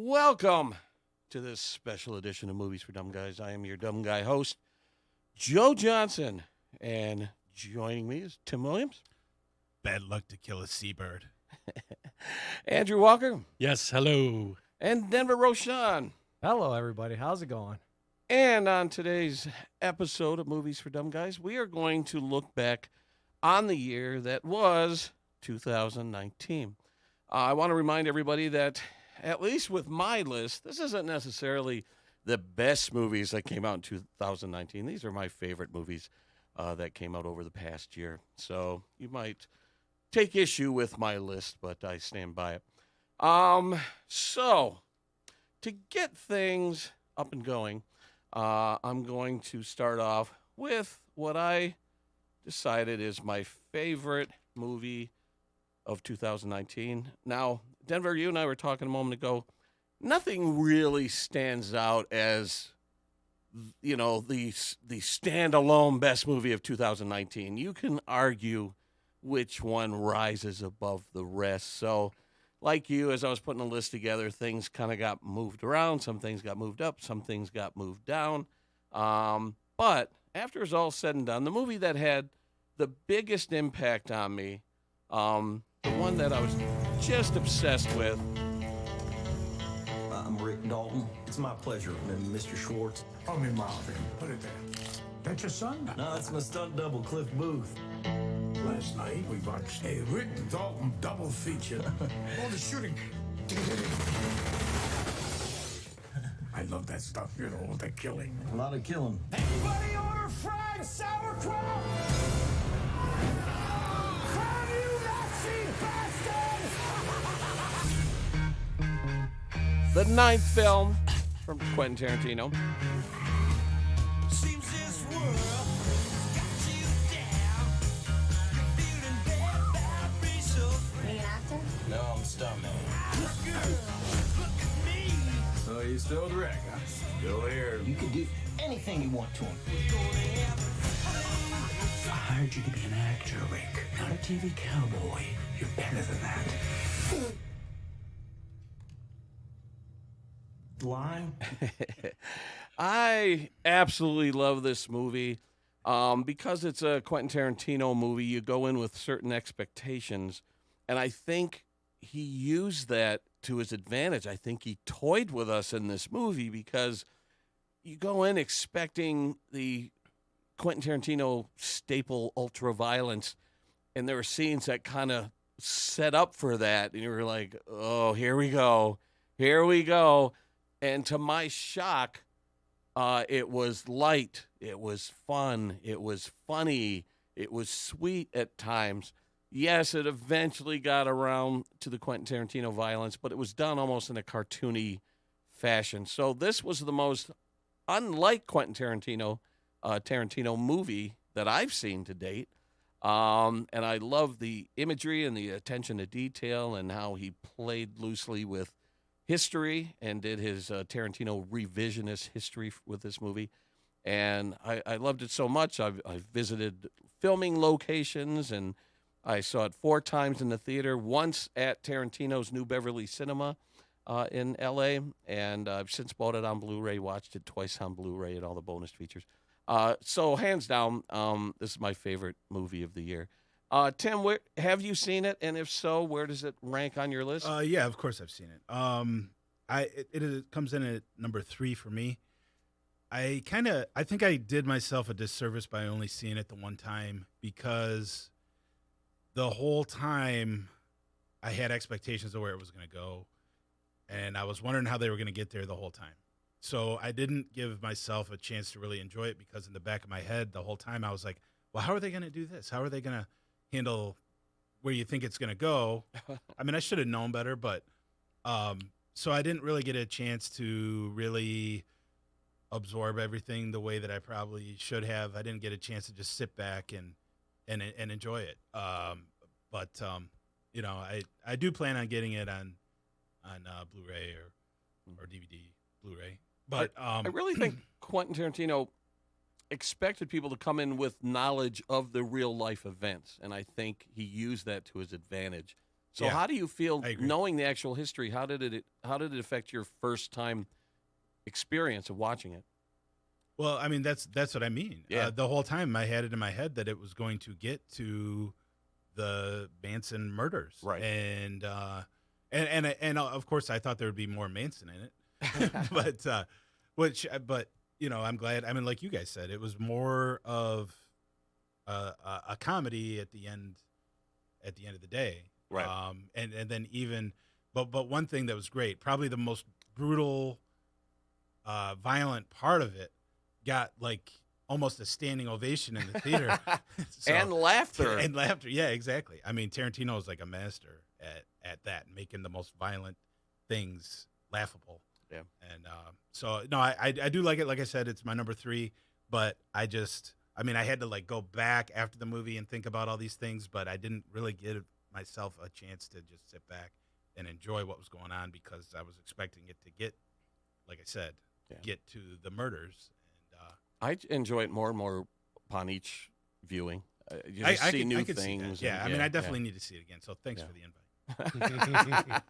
Welcome to this special edition of Movies for Dumb Guys. I am your dumb guy host, Joe Johnson, and joining me is Tim Williams. Bad luck to kill a seabird. Andrew Walker. Yes, hello. And Denver Rochon. Hello, everybody. How's it going? And on today's episode of Movies for Dumb Guys, we are going to look back on the year that was 2019. I want to remind everybody that, at least with my list, this isn't necessarily the best movies that came out in 2019. These are my favorite movies that came out over the past year. So you might take issue with my list, but I stand by it. So to get things up and going, I'm going to start off with what I decided is my favorite movie of 2019. Now, Denver, you and I were talking a moment ago. Nothing really stands out as, you know, the standalone best movie of 2019. You can argue which one rises above the rest. So, like you, as I was putting a list together, things kind of got moved around. Some things got moved up. Some things got moved down. But after it's all said and done, the movie that had the biggest impact on me, the one that I was just obsessed with. I'm Rick Dalton. It's my pleasure, Mr. Schwartz. Call me Marvin. Put it there. That's your son? No, that's my stunt double, Cliff Booth. Last night we watched a Rick Dalton double feature. All the shooting. I love that stuff, you know, the killing. A lot of killing. Everybody order fried sauerkraut! Have you Nazi bastard! The ninth film from Quentin Tarantino. Seems this world got you down. You're feeling bad about me, so Are you an actor? no, I'm a stuntman. Look at me. So you still with Rick, huh? Still here. You can do anything you want to him. I hired you to be an actor, Rick, not a TV cowboy. You're better than that. Line? I absolutely love this movie. Because it's a Quentin Tarantino movie, you go in with certain expectations, and I think he used that to his advantage. I think he toyed with us in this movie because you go in expecting the Quentin Tarantino staple ultra-violence, and there were scenes that kind of set up for that, and you were like, oh, here we go. Here we go. And to my shock, it was light, it was fun, it was funny, it was sweet at times. Yes, it eventually got around to the Quentin Tarantino violence, but it was done almost in a cartoony fashion. So this was the most unlike Quentin Tarantino movie that I've seen to date. And I love the imagery and the attention to detail and how he played loosely with history and did his Tarantino revisionist history with this movie. And I loved it so much. I've visited filming locations, and I saw it 4 times in the theater, once at Tarantino's New Beverly Cinema in L.A., and I've since bought it on Blu-ray, watched it twice on Blu-ray and all the bonus features. So hands down, this is my favorite movie of the year. Tim, have you seen it? And if so, where does it rank on your list? Yeah, of course I've seen it. It comes in at number 3 for me. I think I did myself a disservice by only seeing it the one time, because the whole time I had expectations of where it was going to go, and I was wondering how they were going to get there the whole time. So I didn't give myself a chance to really enjoy it, because in the back of my head the whole time I was like, well, how are they going to do this? How are they going to handle where you think it's going to go? I mean, I should have known better, but so I didn't really get a chance to really absorb everything the way that I probably should have. I didn't get a chance to just sit back and enjoy it. But you know, I do plan on getting it on Blu-ray or DVD Blu-ray. But I really think Quentin Tarantino expected people to come in with knowledge of the real life events, and I think he used that to his advantage. So Yeah, how do you feel I agree. knowing the actual history? How did it affect your first time experience of watching it? Well, I mean, that's what I mean. Yeah. The whole time I had it in my head that it was going to get to the Manson murders, Right. And of course I thought there would be more Manson in it, but I'm glad. I mean, like you guys said, it was more of a comedy at the end of the day, Right. And then but one thing that was great, probably the most brutal, violent part of it, got like almost a standing ovation in the theater. So- and laughter. and laughter. Yeah, exactly. I mean, Tarantino is like a master at that, making the most violent things laughable. Yeah. And so no, I do like it. Like I said, it's my number 3, but I had to like go back after the movie and think about all these things, but I didn't really give myself a chance to just sit back and enjoy what was going on because I was expecting it to get, like I said, get to the murders. I enjoy it more and more upon each viewing. You just see new could see that. things. Yeah, and- I mean, I definitely need to see it again. So thanks Yeah. for the invite.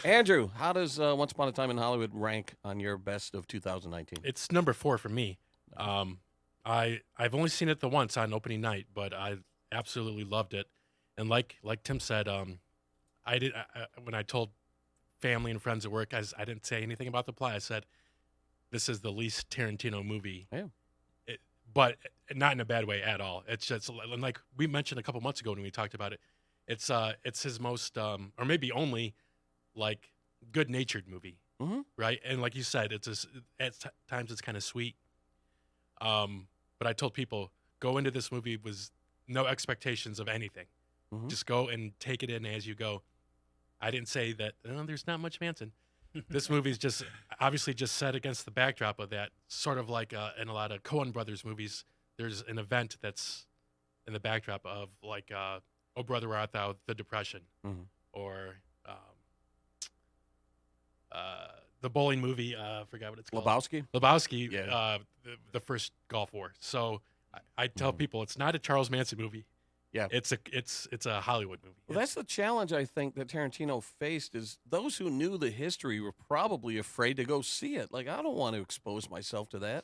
Andrew, how does Once Upon a Time in Hollywood rank on your best of 2019? It's number 4 for me. I've only seen it the once on opening night, but I absolutely loved it. And like Tim said, when I told family and friends at work, I didn't say anything about the plot. I said, this is the least Tarantino movie. Yeah. But not in a bad way at all. It's just like we mentioned a couple months ago when we talked about it. It's his most, or maybe only, like good-natured movie, right? And like you said, at times it's kind of sweet. But I told people, go into this movie with no expectations of anything. Just go and take it in as you go. I didn't say that there's not much Manson. This movie's just obviously just set against the backdrop of that, sort of like in a lot of Coen Brothers movies. There's an event that's in the backdrop of like Oh Brother Where Art Thou, the Depression, or the bowling movie. I forgot what it's called. Lebowski. Yeah. The first Gulf War. So I tell people it's not a Charles Manson movie. Yeah. It's a Hollywood movie. Well, that's the challenge I think that Tarantino faced is those who knew the history were probably afraid to go see it. Like, I don't want to expose myself to that.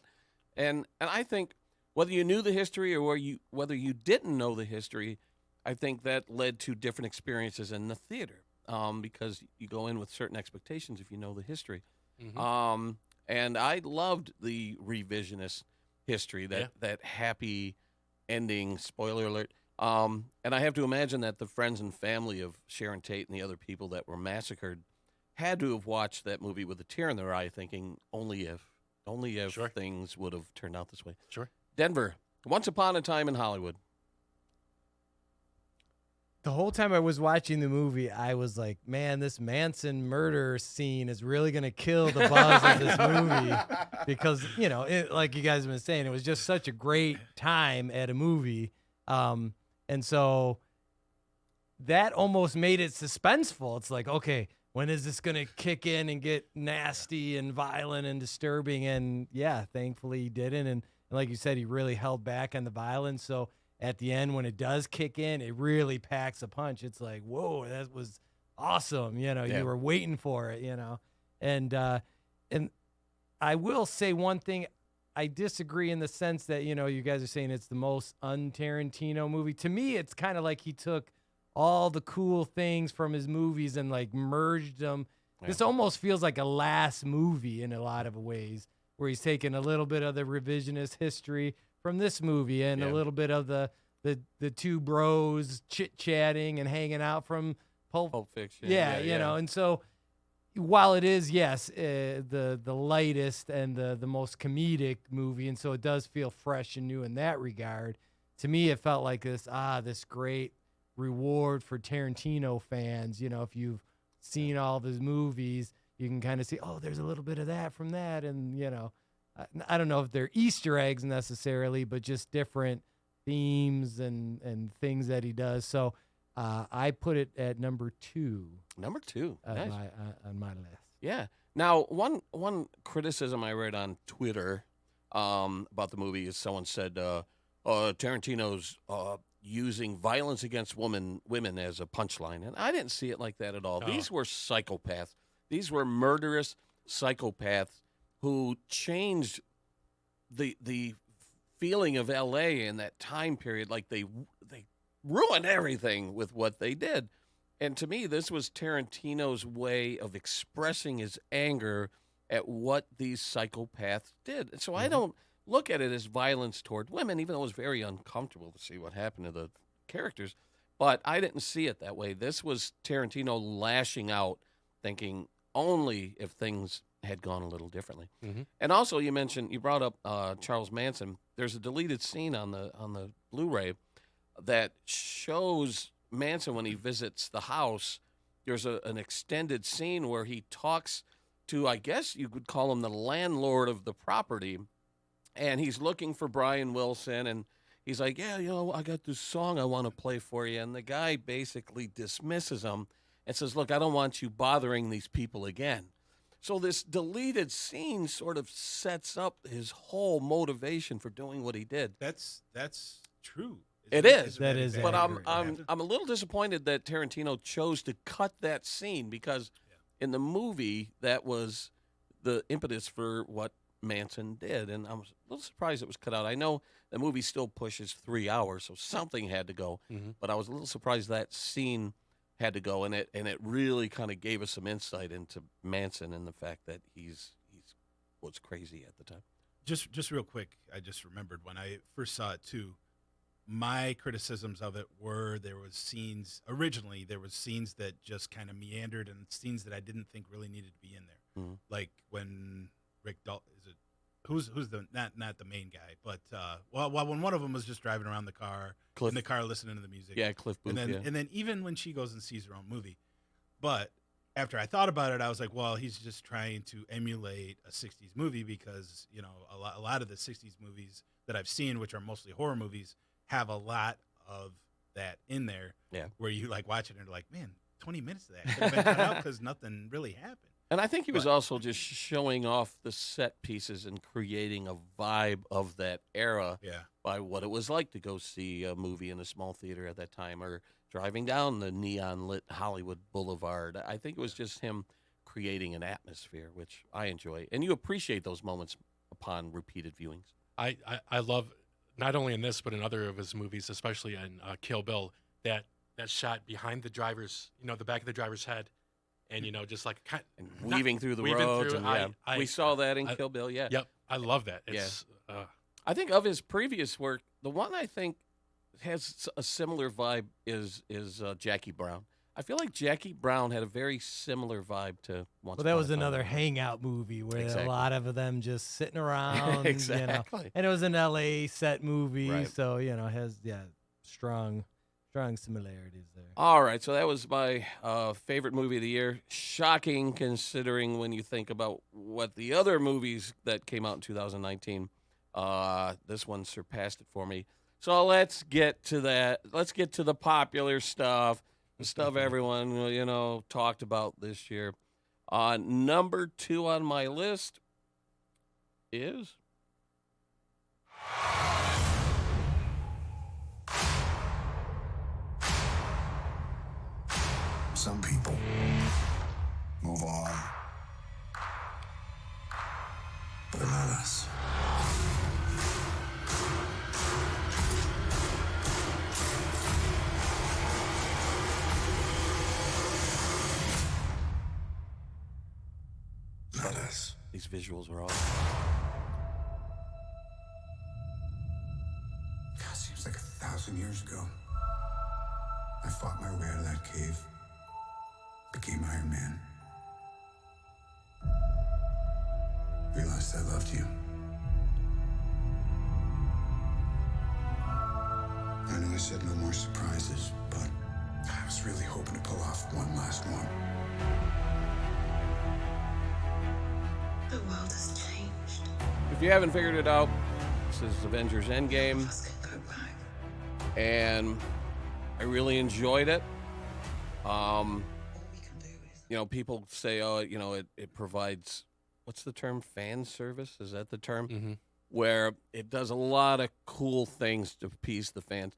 And I think whether you knew the history or whether you didn't know the history, I think that led to different experiences in the theater because you go in with certain expectations if you know the history. And I loved the revisionist history, that happy ending, spoiler alert. And I have to imagine that the friends and family of Sharon Tate and the other people that were massacred had to have watched that movie with a tear in their eye, thinking only if Sure. things would have turned out this way. Sure. Denver, Once Upon a Time in Hollywood. The whole time I was watching the movie, I was like, man, this Manson murder scene is really going to kill the buzz of this movie. Because, like you guys have been saying, it was just such a great time at a movie. And so that almost made it suspenseful. It's like, okay, when is this going to kick in and get nasty and violent and disturbing? And yeah, thankfully he didn't. And like you said, he really held back on the violence. So at the end, when it does kick in, it really packs a punch. It's like, whoa, that was awesome. You were waiting for it, And I will say one thing. I disagree in the sense that, you guys are saying it's the most un-Tarantino movie. To me, it's kind of like he took all the cool things from his movies and like merged them. Yeah. This almost feels like a last movie in a lot of ways, where he's taking a little bit of the revisionist history from this movie and a little bit of the two bros chit-chatting and hanging out from Pulp Fiction. Yeah, and so while it is, yes, the lightest and the most comedic movie, and so it does feel fresh and new in that regard, to me it felt like this great reward for Tarantino fans. If you've seen all of his movies, you can kind of see, oh, there's a little bit of that from that, and I don't know if they're Easter eggs necessarily, but just different themes and things that he does. So I put it at number 2. Number 2, nice. On my list. Yeah. Now, one criticism I read on Twitter about the movie is someone said Tarantino's using violence against women as a punchline, and I didn't see it like that at all. Oh. These were psychopaths. These were murderous psychopaths who changed the feeling of L.A. in that time period. Like they ruined everything with what they did. And to me, this was Tarantino's way of expressing his anger at what these psychopaths did. And so I don't look at it as violence toward women, even though it was very uncomfortable to see what happened to the characters. But I didn't see it that way. This was Tarantino lashing out, thinking only if things had gone a little differently. And also, you brought up Charles Manson. There's a deleted scene on the Blu-ray that shows Manson when he visits the house. There's an extended scene where he talks to, I guess you could call him the landlord of the property, and he's looking for Brian Wilson, and he's like, yeah, I got this song I want to play for you. And the guy basically dismisses him and says, look, I don't want you bothering these people again. So this deleted scene sort of sets up his whole motivation for doing what he did. That's true. It is. That is But accurate. I'm a little disappointed that Tarantino chose to cut that scene, because in the movie that was the impetus for what Manson did, and I'm a little surprised it was cut out. I know the movie still pushes 3 hours, so something had to go. But I was a little surprised that scene had to go, and it really kind of gave us some insight into Manson and the fact that he's was crazy at the time. Just real quick, I just remembered when I first saw it too. My criticisms of it were there was scenes that just kind of meandered, and scenes that I didn't think really needed to be in there. Like when Rick Dalton, who's the not the main guy, but when one of them was just driving around the car Cliff. in the car listening to the music. Yeah, Cliff Booth. And then even when she goes and sees her own movie. But after I thought about it, I was like, well, he's just trying to emulate a 60s movie, because, a lot of the 60s movies that I've seen, which are mostly horror movies, have a lot of that in there. Yeah. Where you like watch it and you're like, man, 20 minutes of that could have been cut out because nothing really happened. And I think he was also just showing off the set pieces and creating a vibe of that era by what it was like to go see a movie in a small theater at that time, or driving down the neon-lit Hollywood Boulevard. I think it was just him creating an atmosphere, which I enjoy. And you appreciate those moments upon repeated viewings. I love, not only in this, but in other of his movies, especially in Kill Bill, that shot behind the driver's, the back of the driver's head, and, just like And weaving through the roads. through, And, we saw that in Kill Bill, yeah. Yep, I love that. It's, I think of his previous work, the one I think has a similar vibe is Jackie Brown. I feel like Jackie Brown had a very similar vibe to Once Well, that Upon was a Time. hangout hangout movie where Exactly. a lot of them just sitting around. Exactly. And it was an LA set movie, Right. so it has strong similarities there. All right, so that was my favorite movie of the year. Shocking, considering when you think about what the other movies that came out in 2019. This one surpassed it for me. So let's get to that. Let's get to the popular stuff, the stuff everyone talked about this year. Number 2 on my list is Some people move on, but not us. Not us. these visuals were all. God, seems like 1,000 years ago. I fought my way out of that cave. Became Iron Man. Realized I loved you. I know I said no more surprises, but I was really hoping to pull off one last one. The world has changed. If you haven't figured it out, this is Avengers Endgame, Us can go back. and I really enjoyed it. All we can do is People say, it provides, what's the term? Fan service? Is that the term? Mm-hmm. Where it does a lot of cool things to appease the fans.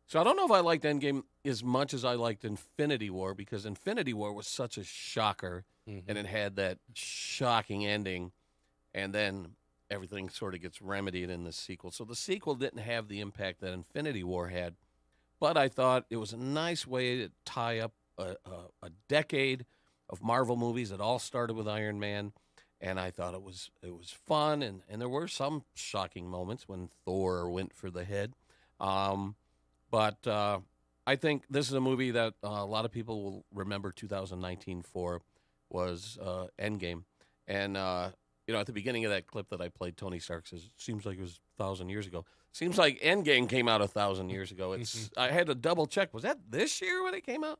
So I don't know if I liked Endgame as much as I liked Infinity War, because Infinity War was such a shocker, and it had that shocking ending, and then everything sort of gets remedied in the sequel. So the sequel didn't have the impact that Infinity War had, but I thought it was a nice way to tie up a decade of Marvel movies. It all started with Iron Man, and I thought it was fun, and there were some shocking moments when Thor went for the head. But I think this is a movie that a lot of people will remember 2019 for, was Endgame. And, at the beginning of that clip that I played, Tony Stark says, it seems like it was 1,000 years ago. Seems like Endgame came out 1,000 years ago. I had to double check. Was that this year when it came out?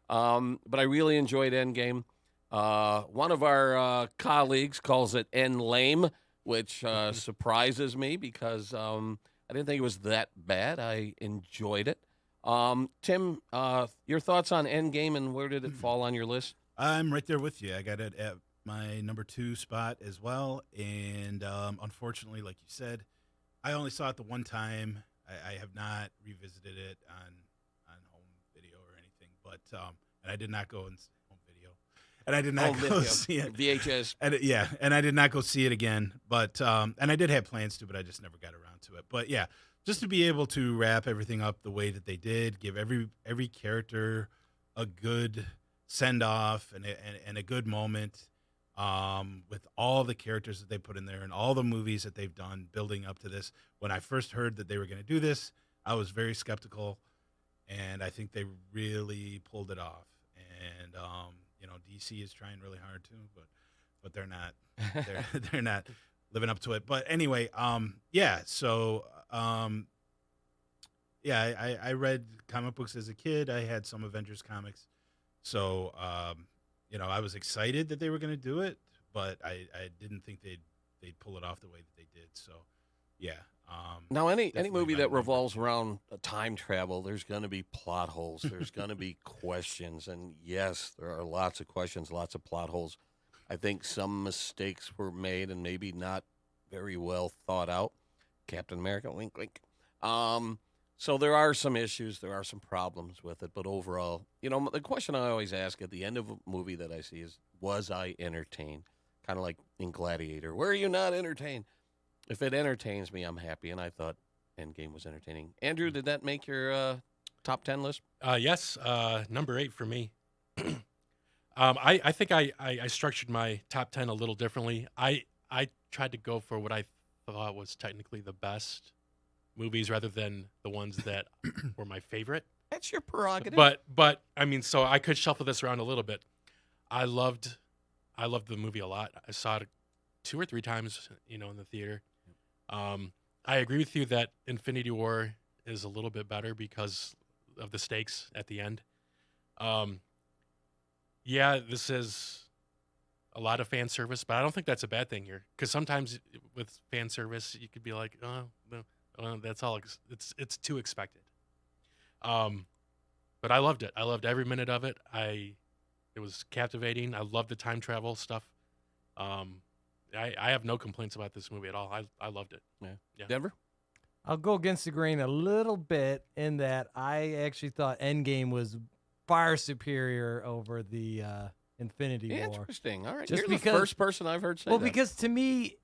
But I really enjoyed Endgame. One of our colleagues calls it End Lame, which surprises me because I didn't think it was that bad. I enjoyed it. Tim, your thoughts on Endgame and where did it fall on your list? I'm right there with you. I got it at my number 2 spot as well. And unfortunately, like you said, I only saw it the one time. I have not revisited it on home video or anything. But and I did not go and home video, and I did not go see it VHS. And I did not go see it again. But and I did have plans to, but I just never got around to it. But yeah, just to be able to wrap everything up the way that they did, give every character a good send off and a good moment, with all the characters that they put in there and all the movies that they've done building up to this. When I first heard that they were going to do this, I was very skeptical, and I think they really pulled it off. And DC is trying really hard too, but they're not they're not living up to it. But anyway, so I read comic books as a kid. I had some Avengers comics. So, I was excited that they were going to do it, but I didn't think they'd pull it off the way that they did. So, yeah. Now, any definitely movie my that number revolves 2. around time travel, there's going to be plot holes. There's going to be questions. And yes, there are lots of questions, lots of plot holes. I think some mistakes were made and maybe not very well thought out. Captain America, wink, wink. So there are some issues, there are some problems with it, but overall, the question I always ask at the end of a movie that I see is, was I entertained? Kind of like in Gladiator. Were you not entertained? If it entertains me, I'm happy, and I thought Endgame was entertaining. Andrew, did that make your top 10 list? Yes, number 8 for me. I think I structured my top 10 a little differently. I tried to go for what I thought was technically the best movies rather than the ones that were my favorite. That's your prerogative. But I mean, so I could shuffle this around a little bit. I loved the movie a lot. I saw it 2 or 3 times, in the theater. I agree with you that Infinity War is a little bit better because of the stakes at the end. Yeah, this is a lot of fan service, but I don't think that's a bad thing here. Because sometimes with fan service, you could be like, oh, no, that's all. It's too expected. But I loved it. I loved every minute of it. It was captivating. I loved the time travel stuff. I have no complaints about this movie at all. I loved it. Yeah. Denver? I'll go against the grain a little bit in that I actually thought Endgame was far superior over the Infinity War. Interesting. All right. Just You're because- the first person I've heard say Well, that. because to me,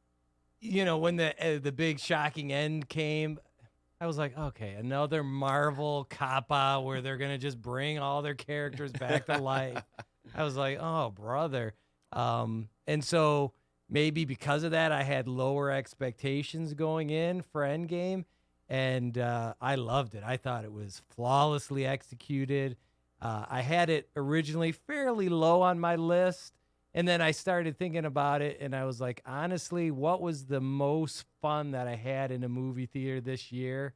when the big shocking end came, I was like, okay, another Marvel cop-out where they're going to just bring all their characters back to life. I was like, oh, brother. And so maybe because of that, I had lower expectations going in for Endgame, and I loved it. I thought it was flawlessly executed. I had it originally fairly low on my list, and then I started thinking about it, and I was like, honestly, what was the most fun that I had in a movie theater this year?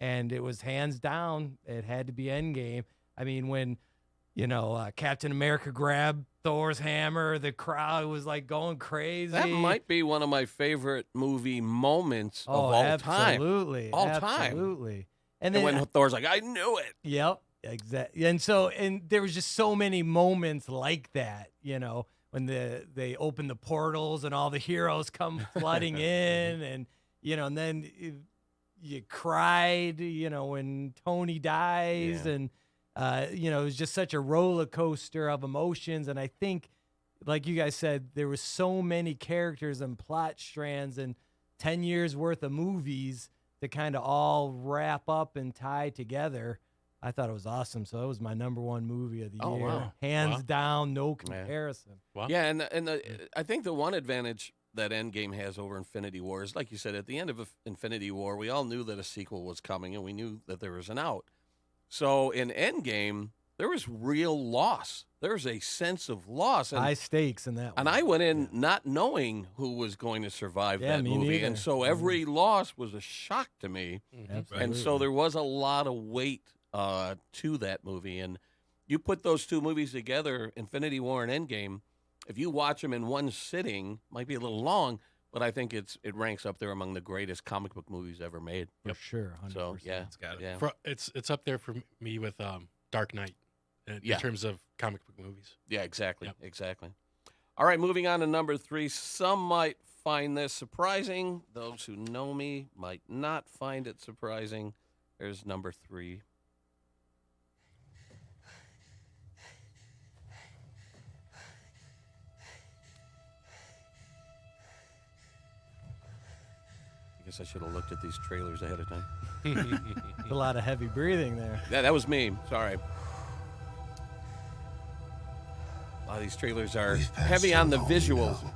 And it was hands down, it had to be Endgame. I mean, when, Captain America grabbed Thor's hammer, the crowd was like going crazy. That might be one of my favorite movie moments of all absolutely, time. All time. absolutely. And then when Thor's like, I knew it. Yep, exactly. And there was just so many moments like that, when they open the portals and all the heroes come flooding in, and and then you cried, when Tony dies, Yeah. and it was just such a roller coaster of emotions. And I think, like you guys said, there was so many characters and plot strands and 10 years worth of movies to kind of all wrap up and tie together. I thought it was awesome. So it was my number one movie of the Oh, year. wow. Hands Wow. down, no comparison. Wow. Yeah, and I think the one advantage that Endgame has over Infinity War is, like you said, at the end of Infinity War, we all knew that a sequel was coming, and we knew that there was an out. So in Endgame, there was real loss. There was a sense of loss. And, High stakes in that one. and I went in not knowing who was going to survive Yeah, that me movie. neither. And so every loss was a shock to me. Absolutely. And so there was a lot of weight to that movie. And you put those two movies together, Infinity War and Endgame, if you watch them in one sitting, might be a little long, but I think it ranks up there among the greatest comic book movies ever made. For sure. 100%. So yeah, It's got it. yeah, It's up there for me with Dark Knight in Yeah. terms of comic book movies. yeah, exactly, Yep. exactly. All right, moving on to number 3. Some might find this surprising. Those who know me might not find it surprising. There's number 3. I guess I should have looked at these trailers ahead of time. A lot of heavy breathing there. Yeah, that was me. Sorry. A lot of these trailers are We've passed heavy on the so long visuals. now.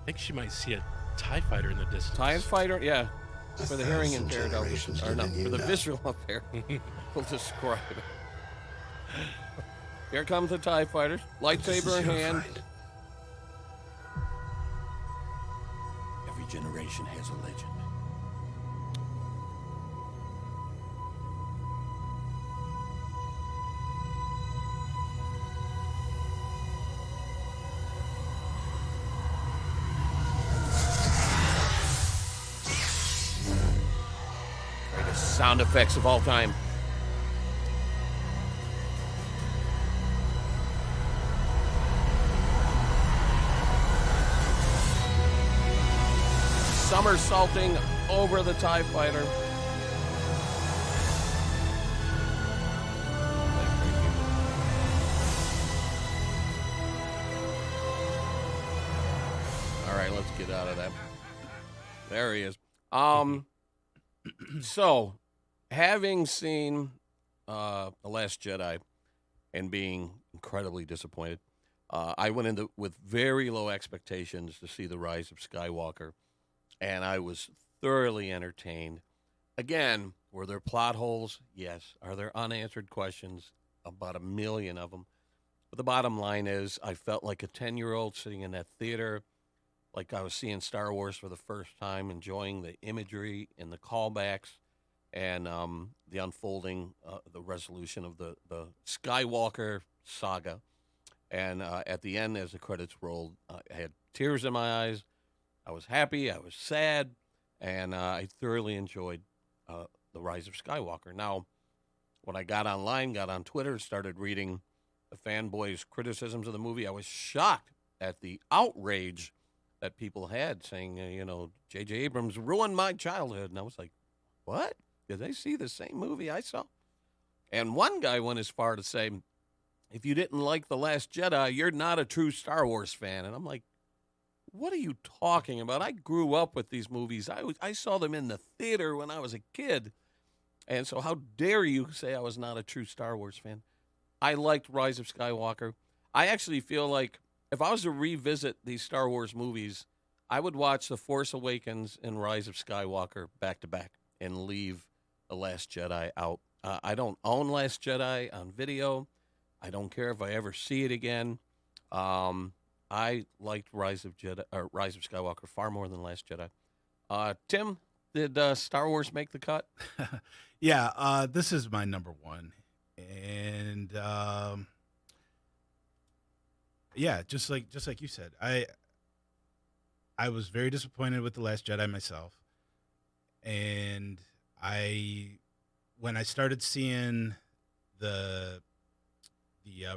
I think she might see a TIE fighter in the distance. TIE fighter, yeah. A For the hearing thousand impaired, I'll generations or no, live in for you the now. visual impaired, we'll describe it. Here comes the TIE fighter, This lightsaber is in your hand. fight. Every generation has a legend. Greatest sound effects of all time. Somersaulting over the TIE fighter. All right, let's get out of that. There he is. So, having seen The Last Jedi and being incredibly disappointed, I went into with very low expectations to see The Rise of Skywalker, and I was thoroughly entertained. Again, were there plot holes? Yes. Are there unanswered questions? About a million of them. But the bottom line is, I felt like a 10-year-old sitting in that theater, like I was seeing Star Wars for the first time, enjoying the imagery and the callbacks and the unfolding, the resolution of the Skywalker saga. And at the end, as the credits rolled, I had tears in my eyes. I was happy. I was sad. And I thoroughly enjoyed The Rise of Skywalker. Now, when I got online, got on Twitter, started reading the fanboys' criticisms of the movie, I was shocked at the outrage that people had, saying, J.J. Abrams ruined my childhood. And I was like, what? Did they see the same movie I saw? And one guy went as far to say, if you didn't like The Last Jedi, you're not a true Star Wars fan. And I'm like, what are you talking about? I grew up with these movies. I saw them in the theater when I was a kid. And so how dare you say I was not a true Star Wars fan? I liked Rise of Skywalker. I actually feel like if I was to revisit these Star Wars movies, I would watch The Force Awakens and Rise of Skywalker back to back and leave The Last Jedi out. I don't own Last Jedi on video. I don't care if I ever see it again. I liked Rise of Skywalker far more than Last Jedi. Tim, did Star Wars make the cut? Yeah, this is my number one, and yeah, just like you said, I was very disappointed with The Last Jedi myself, and when I started seeing the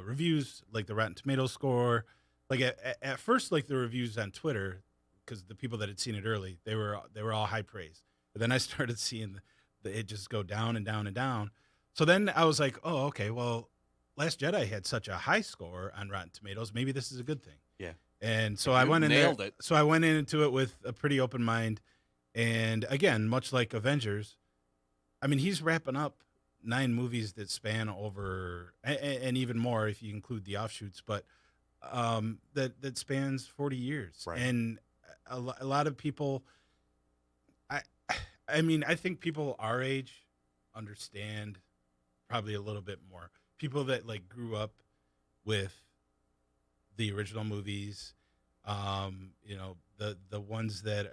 reviews, like the Rotten Tomatoes score, like at first, like the reviews on Twitter, because the people that had seen it early, they were all high praise. But then I started seeing it just go down and down and down. So then I was like, oh, okay, well, Last Jedi had such a high score on Rotten Tomatoes. Maybe this is a good thing. Yeah. And so You I went in nailed there. it. So I went into it with a pretty open mind. And again, much like Avengers, I mean, he's wrapping up 9 movies that span over, and even more if you include the offshoots, but that spans 40 years. Right. And a lot of people, I mean, I think people our age understand probably a little bit more. People that like grew up with the original movies, you know, the ones that,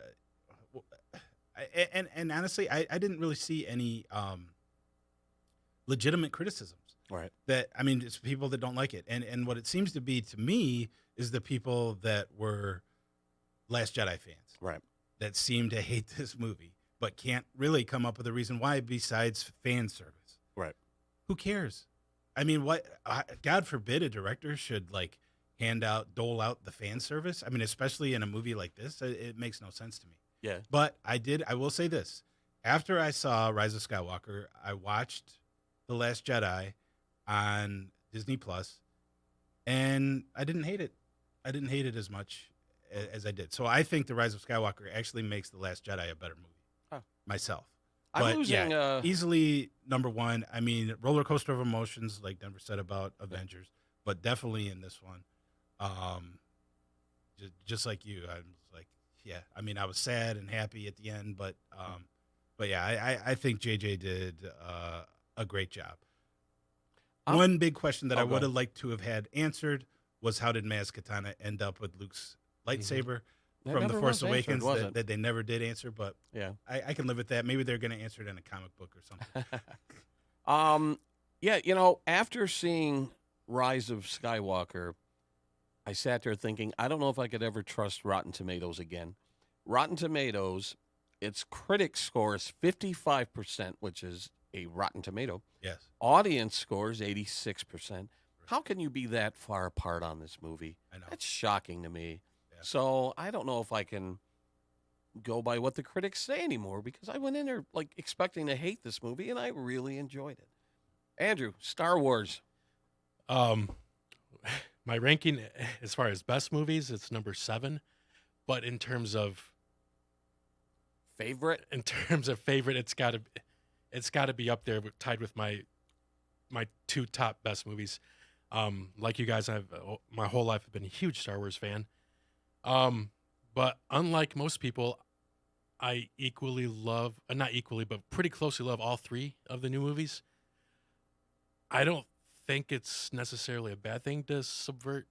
and honestly, I didn't really see any legitimate criticisms. Right. That, I mean, it's people that don't like it, and what it seems to be to me is the people that were Last Jedi fans, Right. that seem to hate this movie, but can't really come up with a reason why besides fan service. Right. Who cares? I mean, what? God forbid a director should like dole out the fan service. I mean, especially in a movie like this, it makes no sense to me. Yeah. But I will say this: after I saw Rise of Skywalker, I watched The Last Jedi on Disney Plus, and I didn't hate it. I didn't hate it as much as I did. So I think The Rise of Skywalker actually makes The Last Jedi a better movie. Huh. Myself. I'm But, losing. Easily number one. I mean, roller coaster of emotions, like Denver said about Avengers, but definitely in this one, just like you, I was like, yeah. I mean, I was sad and happy at the end, but yeah, I think JJ did a great job. One big question that I go would have ahead. liked to have had answered was how did Maz Katana end up with Luke's lightsaber That from The never Force was answered, Awakens was it? that they never did answer, but Yeah. I can live with that. Maybe they're going to answer it in a comic book or something. Yeah, you know, after seeing Rise of Skywalker, I sat there thinking, I don't know if I could ever trust Rotten Tomatoes again. Rotten Tomatoes, its critic score is 55%, which is a Rotten Tomato. Yes. Audience score is 86%. How can you be that far apart on this movie? I know. That's shocking to me. Yeah. So I don't know if I can go by what the critics say anymore, because I went in there like expecting to hate this movie, and I really enjoyed it. Andrew, Star Wars. My ranking as far as best movies, it's number 7. But in terms of Favorite? favorite, it's got to be up there, tied with my 2 top best movies. Like you guys, my whole life I've been a huge Star Wars fan. But unlike most people, I equally love, not equally, but pretty closely love all 3 of the new movies. I don't think it's necessarily a bad thing to subvert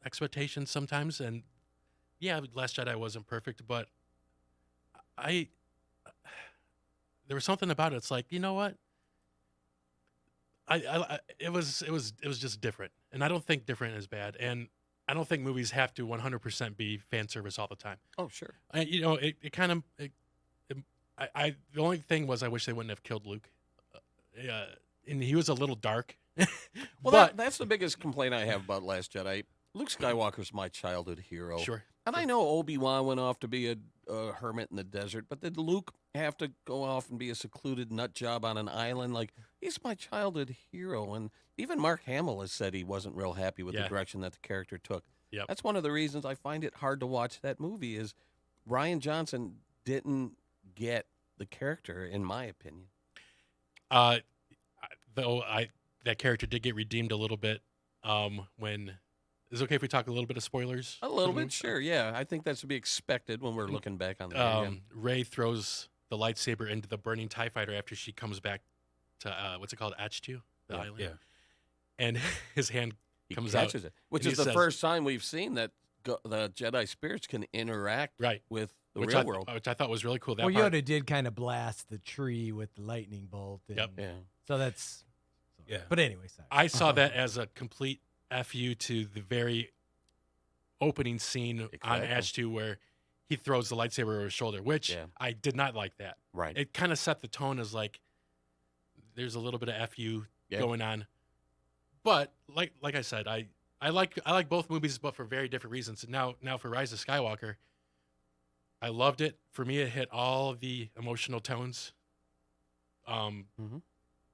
expectations sometimes. And yeah, Last Jedi wasn't perfect, but there was something about it. It's like, you know what? It was just different, and I don't think different is bad, and I don't think movies have to 100% be fan service all the time. Oh, sure. The only thing was I wish they wouldn't have killed Luke. And he was a little dark. Well, but that's the biggest complaint I have about Last Jedi. Luke Skywalker's my childhood hero. sure. And I know Obi-Wan went off to be a hermit in the desert, but did Luke have to go off and be a secluded nut job on an island? Like, he's my childhood hero. And even Mark Hamill has said he wasn't real happy with the Yeah. direction that the character took. Yep. That's one of the reasons I find it hard to watch that movie is Rian Johnson didn't get the character, in my opinion. Though that character did get redeemed a little bit when. Is it okay if we talk a little bit of spoilers? A for little the bit, movie? sure, yeah. I think that's to be expected when we're looking back on the Rey throws the lightsaber into the burning TIE fighter after she comes back to what's it called, H2, the island. Yeah. And his hand He comes out, catches it, which and is he the says- first time we've seen that the Jedi spirits can interact right, with the which real world. which I thought was really cool. That Well, part, Yoda did kind of blast the tree with the lightning bolt. And Yep. Yeah. So that's. Yeah. But anyway, sorry. I saw that as a complete FU to the very opening scene on Exactly. H2 where he throws the lightsaber over his shoulder, which Yeah. I did not like that. Right. It kind of set the tone as like there's a little bit of FU Yeah. going on. But like I said, I like both movies, but for very different reasons. Now for Rise of Skywalker, I loved it. For me, it hit all of the emotional tones.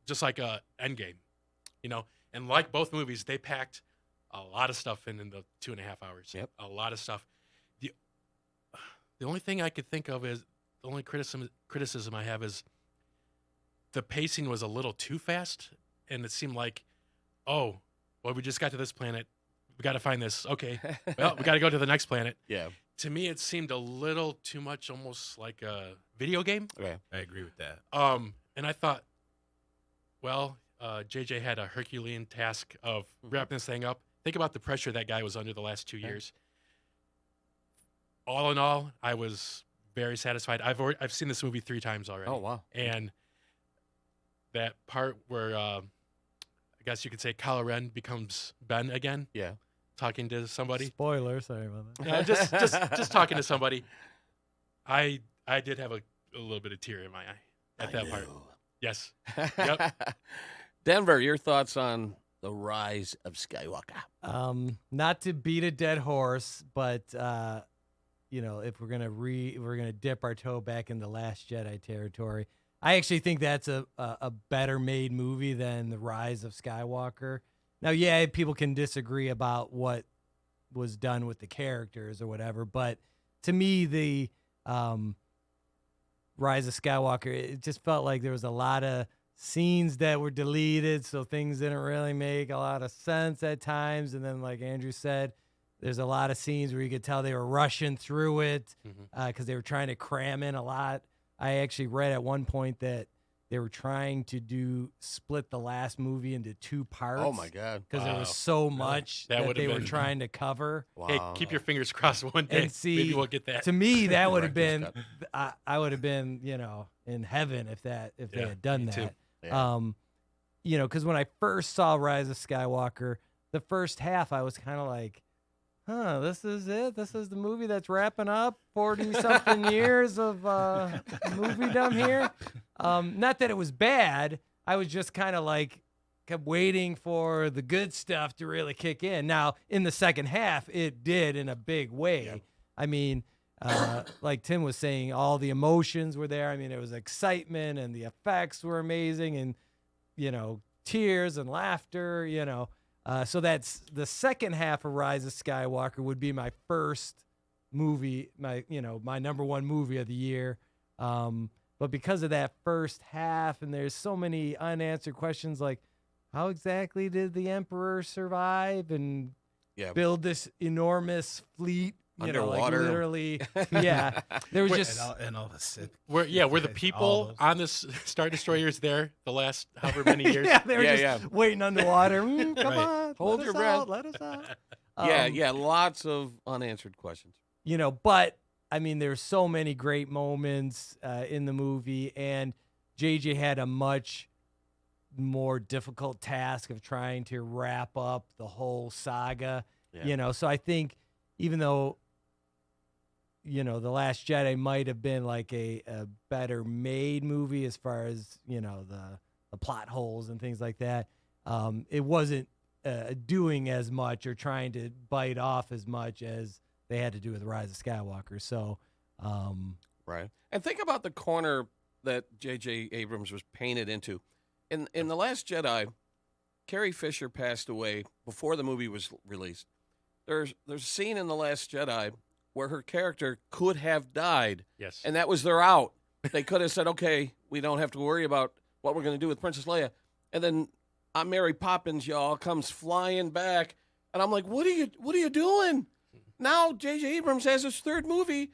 Just like Endgame, you know. And like both movies, they packed a lot of stuff in the 2.5 hours. Yep. A lot of stuff. The only thing I could think of is the only criticism I have is the pacing was a little too fast, and it seemed like, oh, well, we just got to this planet. We got to find this. Okay, well, we got to go to the next planet. Yeah. To me, it seemed a little too much, almost like a video game. Okay. I agree with that. And I thought, well, JJ had a Herculean task of wrapping this thing up. Think about the pressure that guy was under the last 2 years. All in all, I was very satisfied. I've seen this movie 3 times already. Oh, wow. And that part where I guess you could say Kylo Ren becomes Ben again. Yeah. Talking to somebody. Spoiler, sorry about that. Yeah, just talking to somebody. I did have a little bit of tear in my eye at that part. Yes. Yep. Denver, your thoughts on the Rise of Skywalker? Not to beat a dead horse, but you know, if we're gonna dip our toe back in the Last Jedi territory, I actually think that's a better made movie than the Rise of Skywalker. Now, yeah, people can disagree about what was done with the characters or whatever, but to me, the Rise of Skywalker, it just felt like there was a lot of scenes that were deleted, so things didn't really make a lot of sense at times. And then, like Andrew said, there's a lot of scenes where you could tell they were rushing through it because they were trying to cram in a lot. I actually read at one point that they were trying to split the last movie into 2 parts. Oh, my God. Because there was so much That that would've they were been- trying to cover. Wow. Hey, keep your fingers crossed one day. And see, maybe we'll get that. To me, that would have Director's been, I would have been, you know, in heaven if they Yeah, had done me too. that. Yeah. You know, because when I first saw Rise of Skywalker, the first half, I was kind of like, huh, this is it? This is the movie that's wrapping up 40-something years of moviedom here? Not that it was bad. I was just kind of like, kept waiting for the good stuff to really kick in. Now, in the second half, it did in a big way. Yeah. I mean, like Tim was saying, all the emotions were there. I mean, there was excitement and the effects were amazing and, you know, tears and laughter, you know. So that's the second half of Rise of Skywalker would be my first movie, my number one movie of the year. But because of that first half, and there's so many unanswered questions like, how exactly did the Emperor survive and build this enormous fleet? You know, like Underwater. literally, yeah. There was just and all the Sith. Were the All people those- on this Star Destroyers there the last however many years? yeah, they were Yeah, just waiting underwater. Come Right. on, Hold let your us breath. out, let us out. Yeah, lots of unanswered questions. You know, but I mean, there's so many great moments in the movie, and JJ had a much more difficult task of trying to wrap up the whole saga. Yeah. You know, so I think even though, you know, The Last Jedi might have been like a better made movie as far as, you know, the plot holes and things like that, it wasn't doing as much or trying to bite off as much as they had to do with Rise of Skywalker. So, Right. And think about the corner that J.J. Abrams was painted into. In The Last Jedi, Carrie Fisher passed away before the movie was released. There's a scene in The Last Jedi where her character could have died, Yes. and that was their out. They could have said, okay, we don't have to worry about what we're going to do with Princess Leia. And then Mary Poppins, y'all, comes flying back. And I'm like, what are you doing? Now J.J. Abrams has his third movie.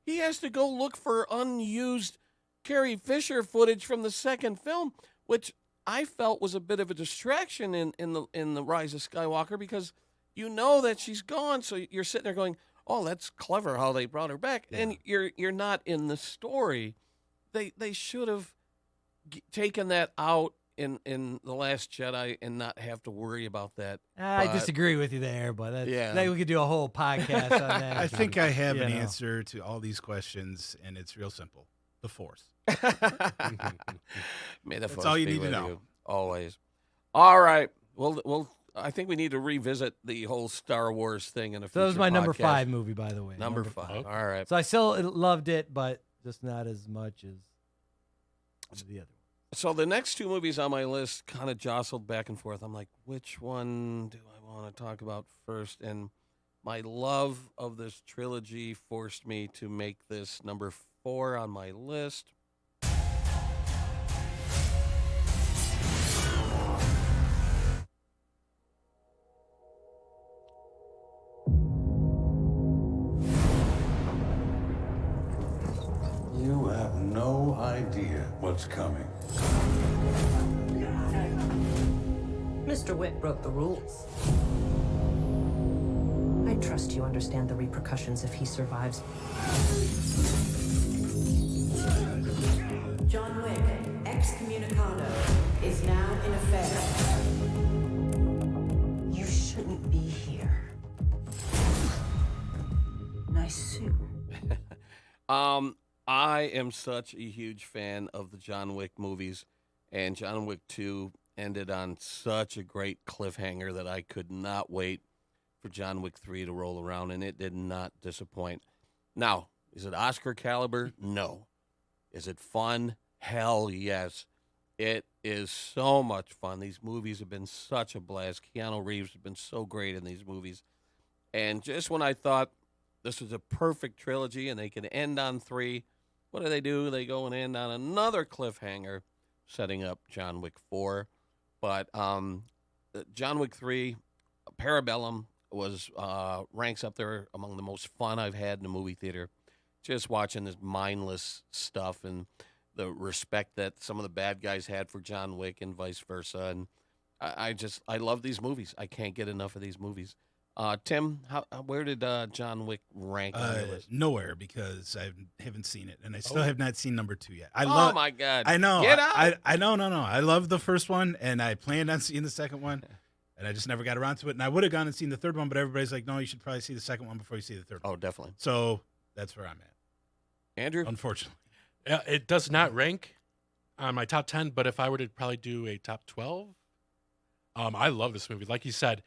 He has to go look for unused Carrie Fisher footage from the second film, which I felt was a bit of a distraction in the Rise of Skywalker, because you know that she's gone, so you're sitting there going, oh, that's clever how they brought her back. Yeah. And you're not in the story. They should have taken that out in The Last Jedi and not have to worry about that. I But- disagree with you there, but that's, Yeah. we could do a whole podcast on that. I think I have an You know. answer to all these questions, and it's real simple: the Force. May the Force all you be need to with know. you, always. All right. We'll I think we need to revisit the whole Star Wars thing in a future So that was my number podcast. 5 movie, by the way. Number five. All right. So I still loved it, but just not as much as the other. So the next 2 movies on my list kind of jostled back and forth. I'm like, which one do I want to talk about first? And my love of this trilogy forced me to make this number 4 on my list. You have no idea what's coming. Mr. Wick broke the rules. I trust you understand the repercussions if he survives. John Wick, excommunicado, is now in effect. You shouldn't be here. Nice suit. I am such a huge fan of the John Wick movies, and John Wick 2 ended on such a great cliffhanger that I could not wait for John Wick 3 to roll around, and it did not disappoint. Now, is it Oscar caliber? No. Is it fun? Hell yes. It is so much fun. These movies have been such a blast. Keanu Reeves has been so great in these movies. And just when I thought this was a perfect trilogy and they could end on 3, what do? They go and end on another cliffhanger, setting up John Wick 4. But John Wick 3, Parabellum, was ranks up there among the most fun I've had in a movie theater. Just watching this mindless stuff and the respect that some of the bad guys had for John Wick and vice versa. And I love these movies. I can't get enough of these movies. Tim, where did John Wick rank on your list? Nowhere, because I haven't seen it, and I still have not seen number 2 yet. Oh my God! I know. Get out! I know. No. I love the first one, and I planned on seeing the second one, and I just never got around to it. And I would have gone and seen the third one, but everybody's like, "No, you should probably see the second one before you see the third one." Oh, definitely. So that's where I'm at. Andrew, Unfortunately, It does not rank on my top 10, but if I were to probably do a top 12, I love this movie. Like you said,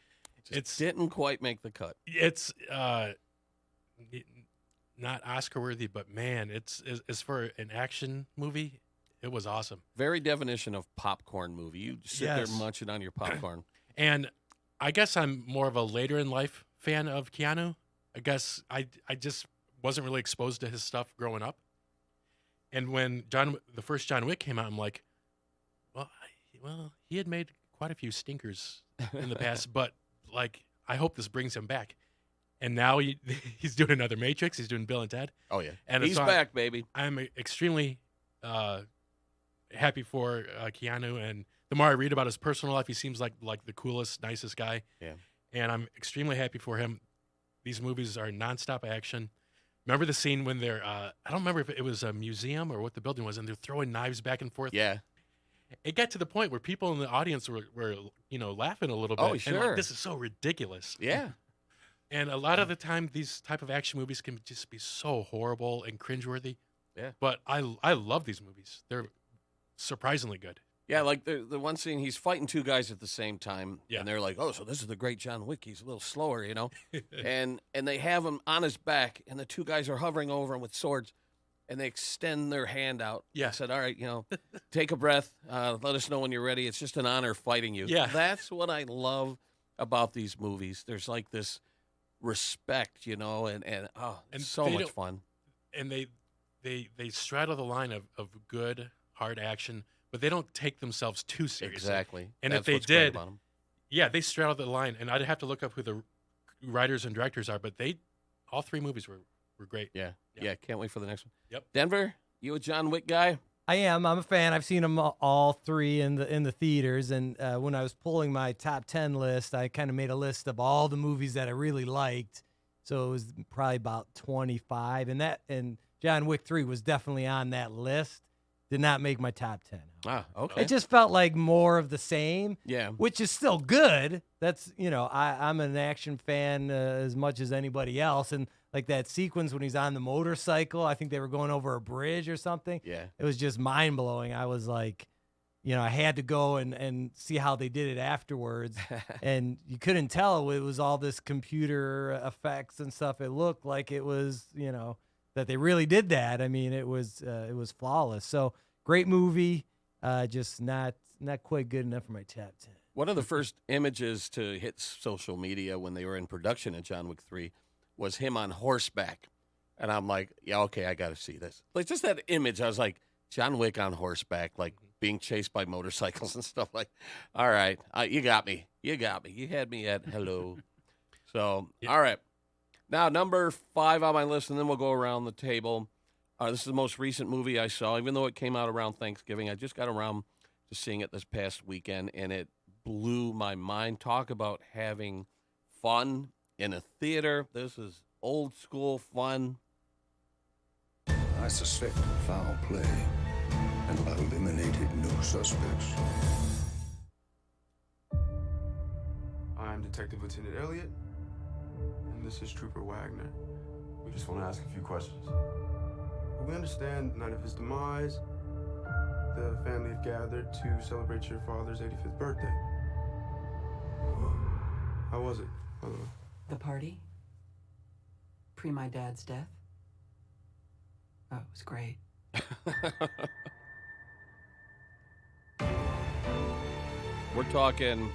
it didn't quite make the cut. It's not Oscar worthy, but man, it's for an action movie. It was awesome. Very definition of popcorn movie. You sit there Yes. munching on your popcorn. And I guess I'm more of a later in life fan of Keanu. I guess I just wasn't really exposed to his stuff growing up. And when the first John Wick came out, I'm like, well, he had made quite a few stinkers in the past, but like, I hope this brings him back. And now he's doing another Matrix. He's doing Bill and Ted. Oh yeah, And he's so back, baby. I'm extremely happy for Keanu, and the more I read about his personal life, he seems like the coolest, nicest guy. Yeah. And I'm extremely happy for him. These movies are nonstop action. Remember the scene when they're I don't remember if it was a museum or what the building was, and they're throwing knives back and forth. Yeah. It got to the point where people in the audience were laughing a little bit. Oh, And sure. like, this is so ridiculous. Yeah. And a lot of the time, these type of action movies can just be so horrible and cringeworthy. Yeah. But I love these movies. They're surprisingly good. Yeah, like the one scene, he's fighting 2 guys at the same time, Yeah. and they're like, "Oh, so this is the great John Wick. He's a little slower, and they have him on his back, and the 2 guys are hovering over him with swords, and they extend their hand out. Yeah. and said, "All right, take a breath. Let us know when you're ready. It's just an honor fighting you." Yeah. That's what I love about these movies. There's like this respect, and it's so they much don't- fun. And they straddle the line of good, hard action, but they don't take themselves too seriously. Exactly. And That's if they what's great did, about 'em. yeah, they straddle the line. And I'd have to look up who the writers and directors are, but all 3 movies were great. Yeah. Yeah. Yeah, can't wait for the next one. Yep. Denver, you a John Wick guy? I am. I'm a fan. I've seen them all 3 in the theaters. And when I was pulling my top 10 list, I kind of made a list of all the movies that I really liked. So it was probably about 25, and John Wick 3 was definitely on that list. Did not make my top 10. Ah, okay. It just felt like more of the same, Yeah. which is still good. That's I'm an action fan as much as anybody else, and like that sequence when he's on the motorcycle, I think they were going over a bridge or something. Yeah. It was just mind blowing. I was like, I had to go and see how they did it afterwards. And you couldn't tell it was all this computer effects and stuff. It looked like it was, that they really did that. I mean, it was flawless. So great movie, just not quite good enough for my top 10. One of the first images to hit social media when they were in production of John Wick 3 was him on horseback. And I'm like, yeah, okay, I got to see this. Like, just that image, I was like, John Wick on horseback, like being chased by motorcycles and stuff. Like, all right, you got me. You had me at hello. So, all right. Now, number 5 on my list, and then we'll go around the table. This is the most recent movie I saw, even though it came out around Thanksgiving. I just got around to seeing it this past weekend, and it blew my mind. Talk about having fun in a theater. This is old school fun. I suspect foul play, and I eliminated no suspects. I'm Detective Lieutenant Elliot, and this is Trooper Wagner. We just want to ask a few questions. We understand the night of his demise, the family have gathered to celebrate your father's 85th birthday. How was it, by the way? The party? Pre my dad's death? Oh, it was great. We're talking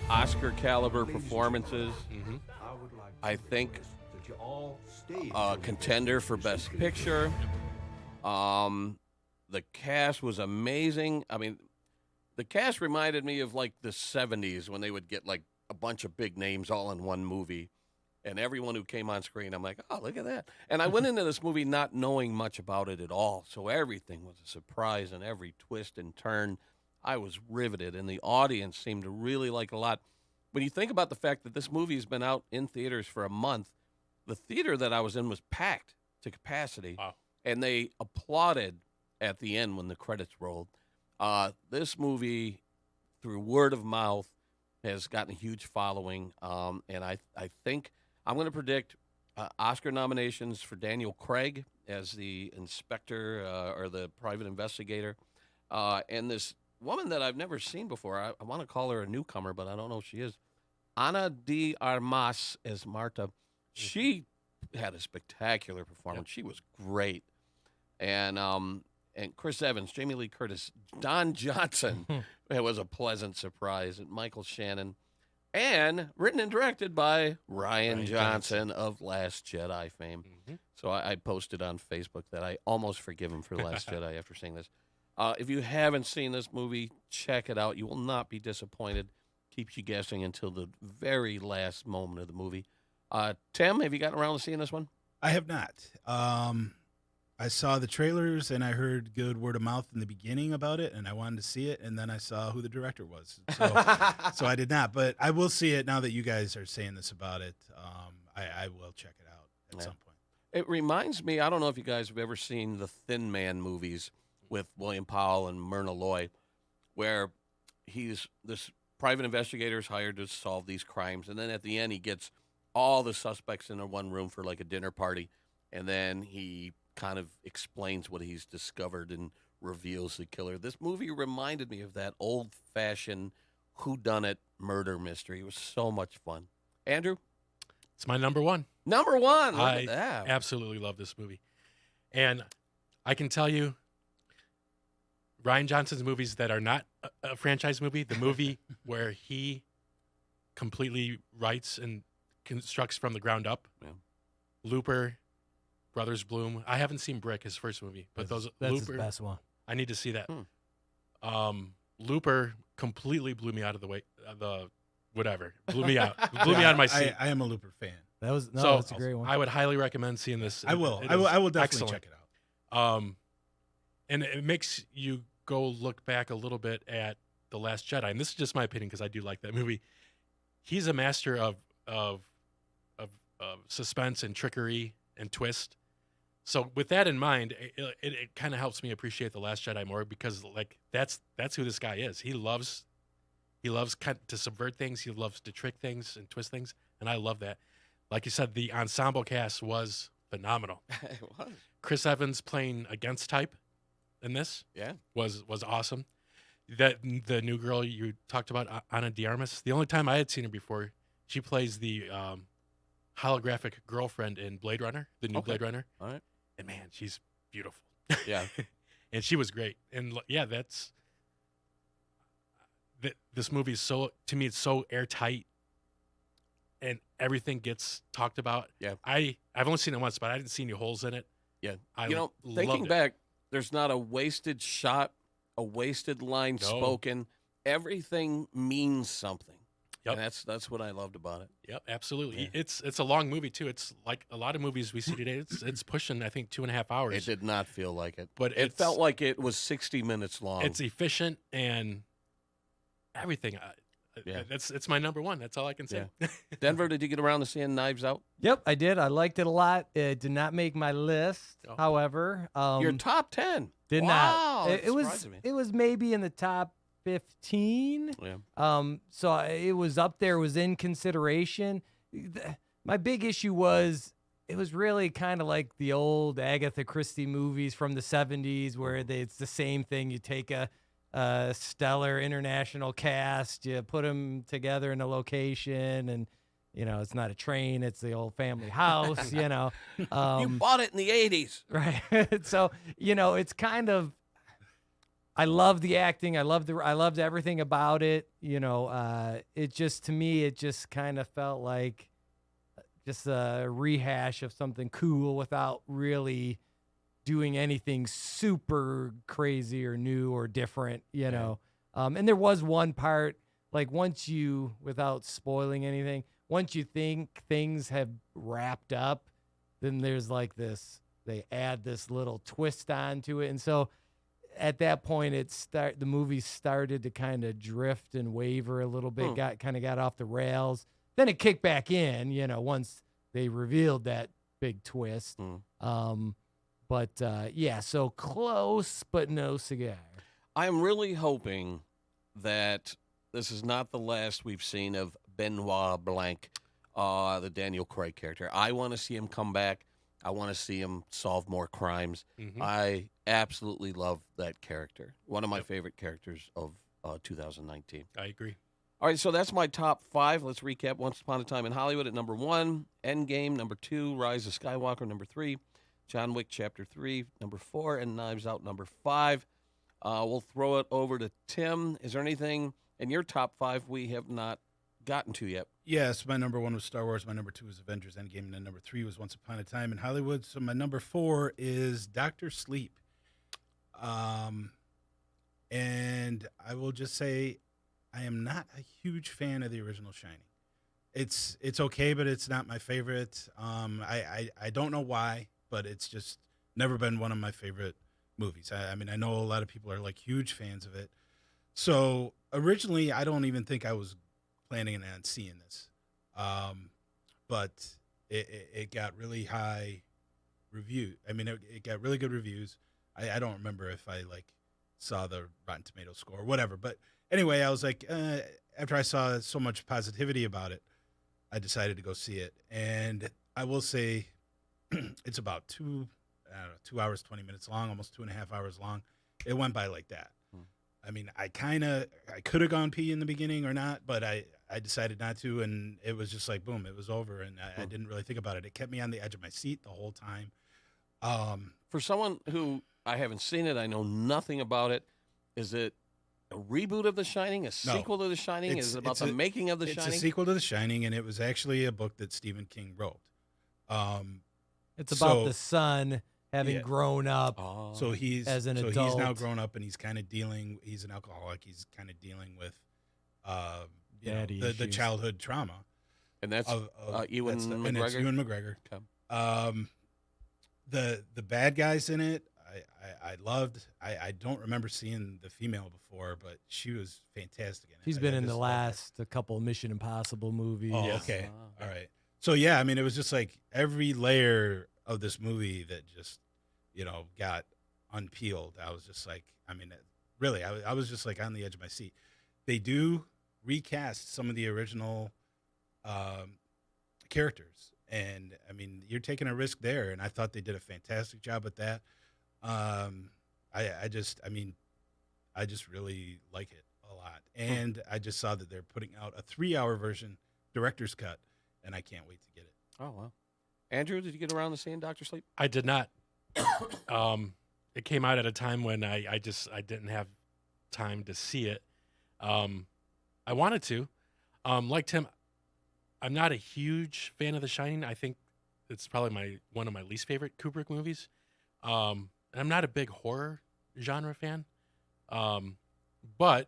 Oscar caliber performances. I think contender for Best Picture. The cast was amazing. I mean, the cast reminded me of like the 70s when they would get like a bunch of big names all in one movie. And everyone who came on screen, I'm like, oh, look at that. And I went into this movie not knowing much about it at all. So everything was a surprise, and every twist and turn, I was riveted. And the audience seemed to really like it a lot. When you think about the fact that this movie has been out in theaters for a month, the theater that I was in was packed to capacity. Wow. And they applauded at the end when the credits rolled. This movie, through word of mouth, has gotten a huge following. And I think I'm going to predict Oscar nominations for Daniel Craig as the inspector or the private investigator. And this woman that I've never seen before, I want to call her a newcomer, but I don't know if she is. Ana de Armas as Marta. She had a spectacular performance. Yep. She was great. And Chris Evans, Jamie Lee Curtis, Don Johnson. It was a pleasant surprise. And Michael Shannon. And written and directed by Ryan Johnson of Last Jedi fame. Mm-hmm. So I posted on Facebook that I almost forgive him for Last Jedi after seeing this. If you haven't seen this movie, check it out. You will not be disappointed. Keeps you guessing until the very last moment of the movie. Tim, have you gotten around to seeing this one? I have not. I saw the trailers and I heard good word of mouth in the beginning about it, and I wanted to see it, and then I saw who the director was. So I did not, but I will see it now that you guys are saying this about it. I will check it out at some point. It reminds me, I don't know if you guys have ever seen the Thin Man movies with William Powell and Myrna Loy, where this private investigator is hired to solve these crimes, and then at the end he gets all the suspects in one room for like a dinner party, and then he kind of explains what he's discovered and reveals the killer. This movie reminded me of that old-fashioned whodunit murder mystery. It was so much fun. Andrew? It's my number one. Number one. Look I at that. absolutely love this movie. And I can tell you, Ryan Johnson's movies that are not a franchise movie, the movie where he completely writes and constructs from the ground up, Looper, Brothers Bloom. I haven't seen Brick, his first movie, but that's Looper, his best one. I need to see that. Looper completely blew me out of the way. Blew me out. Blew me out of my seat. I am a Looper fan. That's a great one. I would highly recommend seeing this. I will definitely excellent. check it out. And it makes you go look back a little bit at The Last Jedi, and this is just my opinion because I do like that movie. He's a master of suspense and trickery and twist. So with that in mind, it kind of helps me appreciate The Last Jedi more because like that's who this guy is. He loves to subvert things. He loves to trick things and twist things, and I love that. Like you said, the ensemble cast was phenomenal. It was. Chris Evans playing against type in this, was awesome. That the new girl you talked about, Ana de Armas. The only time I had seen her before, she plays the holographic girlfriend in Blade Runner, the new Okay. Blade Runner. All right. And man, she's beautiful. Yeah. And she was great. And yeah, this movie is so, to me, it's so airtight, and everything gets talked about. Yeah. I've only seen it once, but I didn't see any holes in it. Yeah. I Thinking loved it. back, there's not a wasted shot, a wasted line No. spoken. Everything means something. Yep. And that's what I loved about it. Yep, absolutely. Yeah. It's a long movie too. It's like a lot of movies we see today. It's pushing, I think, 2.5 hours. It did not feel like it. But it felt like it was 60 minutes long. It's efficient and everything. Yeah. It's my number one. That's all I can say. Denver, did you get around to seeing Knives Out? Yep, I did. I liked it a lot. It did not make my list, Oh. however. Your top 10. Did Wow, not. that It was surprised me. it was maybe in the top 15. Yeah. So it was up there, was in consideration. My big issue was it was really kind of like the old Agatha Christie movies from the 70s where it's the same thing. You take a stellar international cast, you put them together in a location, and it's not a train, it's the old family house. You bought it in the 80s. Right. So, it's kind of, I love the acting. I loved everything about it. It just, to me, it just kind of felt like just a rehash of something cool without really doing anything super crazy or new or different, And there was one part, like once you, without spoiling anything, once you think things have wrapped up, then there's like this, they add this little twist onto it. And so at that point, the movie started to kind of drift and waver a little bit, got off the rails. Then it kicked back in, once they revealed that big twist. But so close, but no cigar. I'm really hoping that this is not the last we've seen of Benoit Blanc, the Daniel Craig character. I want to see him come back. I want to see him solve more crimes. Mhm. I absolutely love that character. One of my favorite characters of 2019. I agree. All right, so that's my top 5. Let's recap. Once Upon a Time in Hollywood at number 1, Endgame number 2, Rise of Skywalker number 3, John Wick Chapter 3 number 4, and Knives Out number 5. We'll throw it over to Tim. Is there anything in your top 5 we have not gotten to yet? Yes, my number 1 was Star Wars. My number 2 was Avengers Endgame. And then number 3 was Once Upon a Time in Hollywood. So my number 4 is Dr. Sleep. And I will just say I am not a huge fan of the original Shining. It's okay, but it's not my favorite. I don't know why, but it's just never been one of my favorite movies. I mean, I know a lot of people are like huge fans of it. So originally, I don't even think I was planning on seeing this. But it got really high review. I mean, it got really good reviews. I don't remember if I like saw the Rotten Tomatoes score or whatever. But anyway, I was like, after I saw so much positivity about it, I decided to go see it. And I will say it's about 2 hours, 20 minutes long, almost 2.5 hours long. It went by like that. I mean, I could have gone pee in the beginning or not, but I decided not to. And it was just like, boom, it was over. And I didn't really think about it. It kept me on the edge of my seat the whole time. For someone who I haven't seen it, I know nothing about it. Is it a reboot of The Shining? A sequel to The Shining? Is it about the making of The Shining? It's a sequel to The Shining, and it was actually a book that Stephen King wrote. It's about the son having grown up. So he's as an so adult. he's now grown up, and he's kind of dealing. He's an alcoholic. He's kind of dealing with the childhood trauma. And that's Ewan McGregor. And it's Ewan McGregor. Okay. The bad guys in it, I loved. I don't remember seeing the female before, but she was fantastic in it. She's been in the last a couple of Mission Impossible movies. Oh, okay. All right. So, yeah, I mean, it was just like every layer of this movie that just, got unpeeled. I was just like, I mean, really, I was just like on the edge of my seat. They do recast some of the original characters. And, I mean, you're taking a risk there. And I thought they did a fantastic job with that. I I just really like it a lot. And I just saw that they're putting out a 3-hour version, director's cut, and I can't wait to get it. Oh, wow. Andrew, did you get around to seeing Dr. Sleep? I did not. It came out at a time when I didn't have time to see it. I wanted to. Like Tim, I'm not a huge fan of The Shining. I think it's probably one of my least favorite Kubrick movies. And I'm not a big horror genre fan. But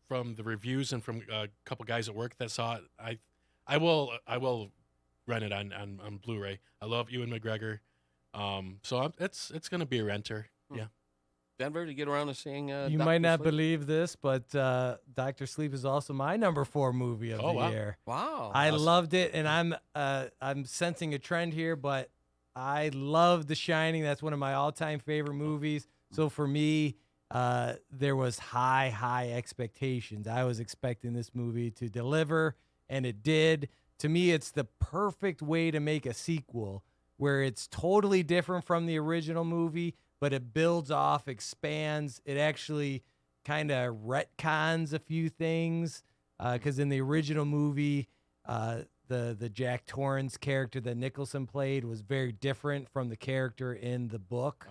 from the reviews and from a couple guys at work that saw it, I will rent it on Blu-ray. I love Ewan McGregor. So it's going to be a renter. Yeah. Denver, did you get around to seeing You Dr. might not Sleep? believe this, but Dr. Sleep is also my number 4 movie of the wow. year. Wow. I Awesome. loved it, and I'm sensing a trend here, but I love The Shining. That's one of my all-time favorite movies. So for me, there was high expectations. I was expecting this movie to deliver, and it did. To me, it's the perfect way to make a sequel where it's totally different from the original movie, but it builds off, expands. It actually kind of retcons a few things because in the original movie, the Jack Torrance character that Nicholson played was very different from the character in the book.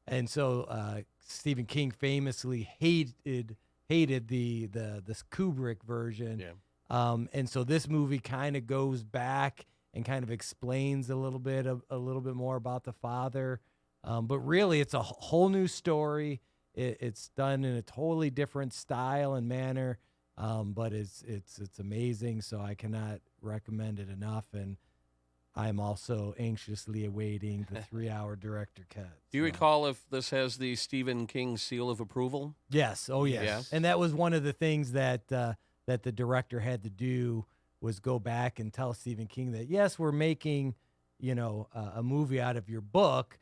And so Stephen King famously hated this Kubrick version. Yeah. And so this movie kind of goes back and kind of explains a little bit more about the father. But really, it's a whole new story. It's done in a totally different style and manner. But it's amazing. So I cannot recommend it enough. And I'm also anxiously awaiting the 3-hour director cut. Do you recall if this has the Stephen King seal of approval? Yes. Oh, yes. Yes. And that was one of the things that that the director had to do was go back and tell Stephen King that, yes, we're making, a movie out of your book,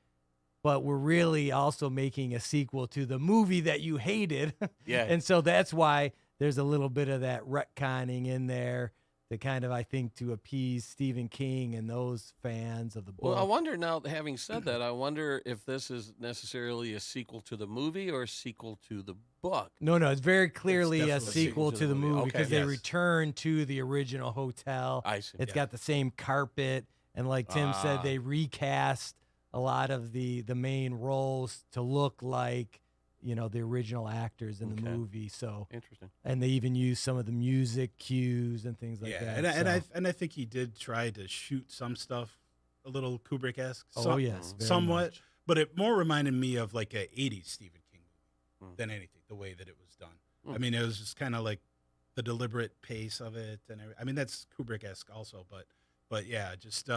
but we're really also making a sequel to the movie that you hated. Yeah. And so that's why there's a little bit of that retconning in there to kind of, I think, to appease Stephen King and those fans of the book. Well, I wonder now, having said that, I wonder if this is necessarily a sequel to the movie or a sequel to the book. No, it's very clearly a definitely sequel to the movie Okay, because they yes. return to the original hotel. I see. It's Yeah. got the same carpet, and like Tim said, they recast a lot of the main roles to look like the original actors in the Okay. movie. So Interesting. and they even use some of the music cues and things like Yeah, that. and I think he did try to shoot some stuff a little Kubrick-esque. Oh, yes, very somewhat. much. But it more reminded me of like a 80s Stephen King movie Mm. than anything, the way that it was done. Mm. I mean, it was just kind of like the deliberate pace of it. And I mean, that's Kubrick-esque also. But yeah, just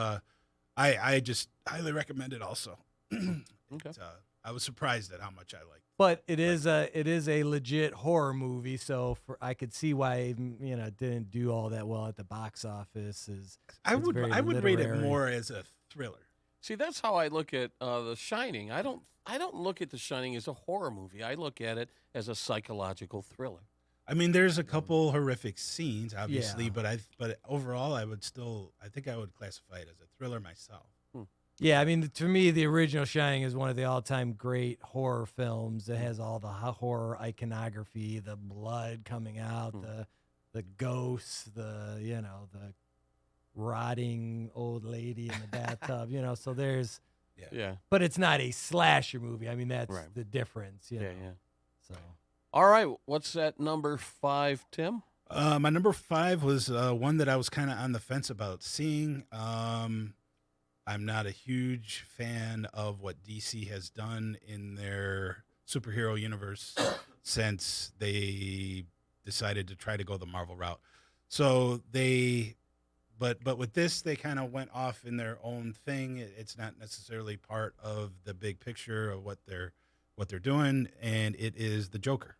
I just highly recommend it also. Okay. I was surprised at how much I liked it. But it is a legit horror movie, so I could see why it didn't do all that well at the box office. I It's would very rate it literary. more as a thriller. See, that's how I look at The Shining. I don't look at The Shining as a horror movie. I look at it as a psychological thriller. I mean, there's a couple horrific scenes, obviously, Yeah. but overall, I think I would classify it as a thriller myself. Yeah, I mean, to me, the original Shining is one of the all-time great horror films. It has all the horror iconography, the blood coming out, the ghosts, the rotting old lady in the bathtub. So there's, Yeah. but it's not a slasher movie. I mean, that's Right. the difference. You Yeah, know? yeah. So All right. What's at number 5, Tim? My number 5 was one that I was kind of on the fence about seeing. I'm not a huge fan of what DC has done in their superhero universe since they decided to try to go the Marvel route. So but with this, they kind of went off in their own thing. It's not necessarily part of the big picture of what they're doing, and it is the Joker.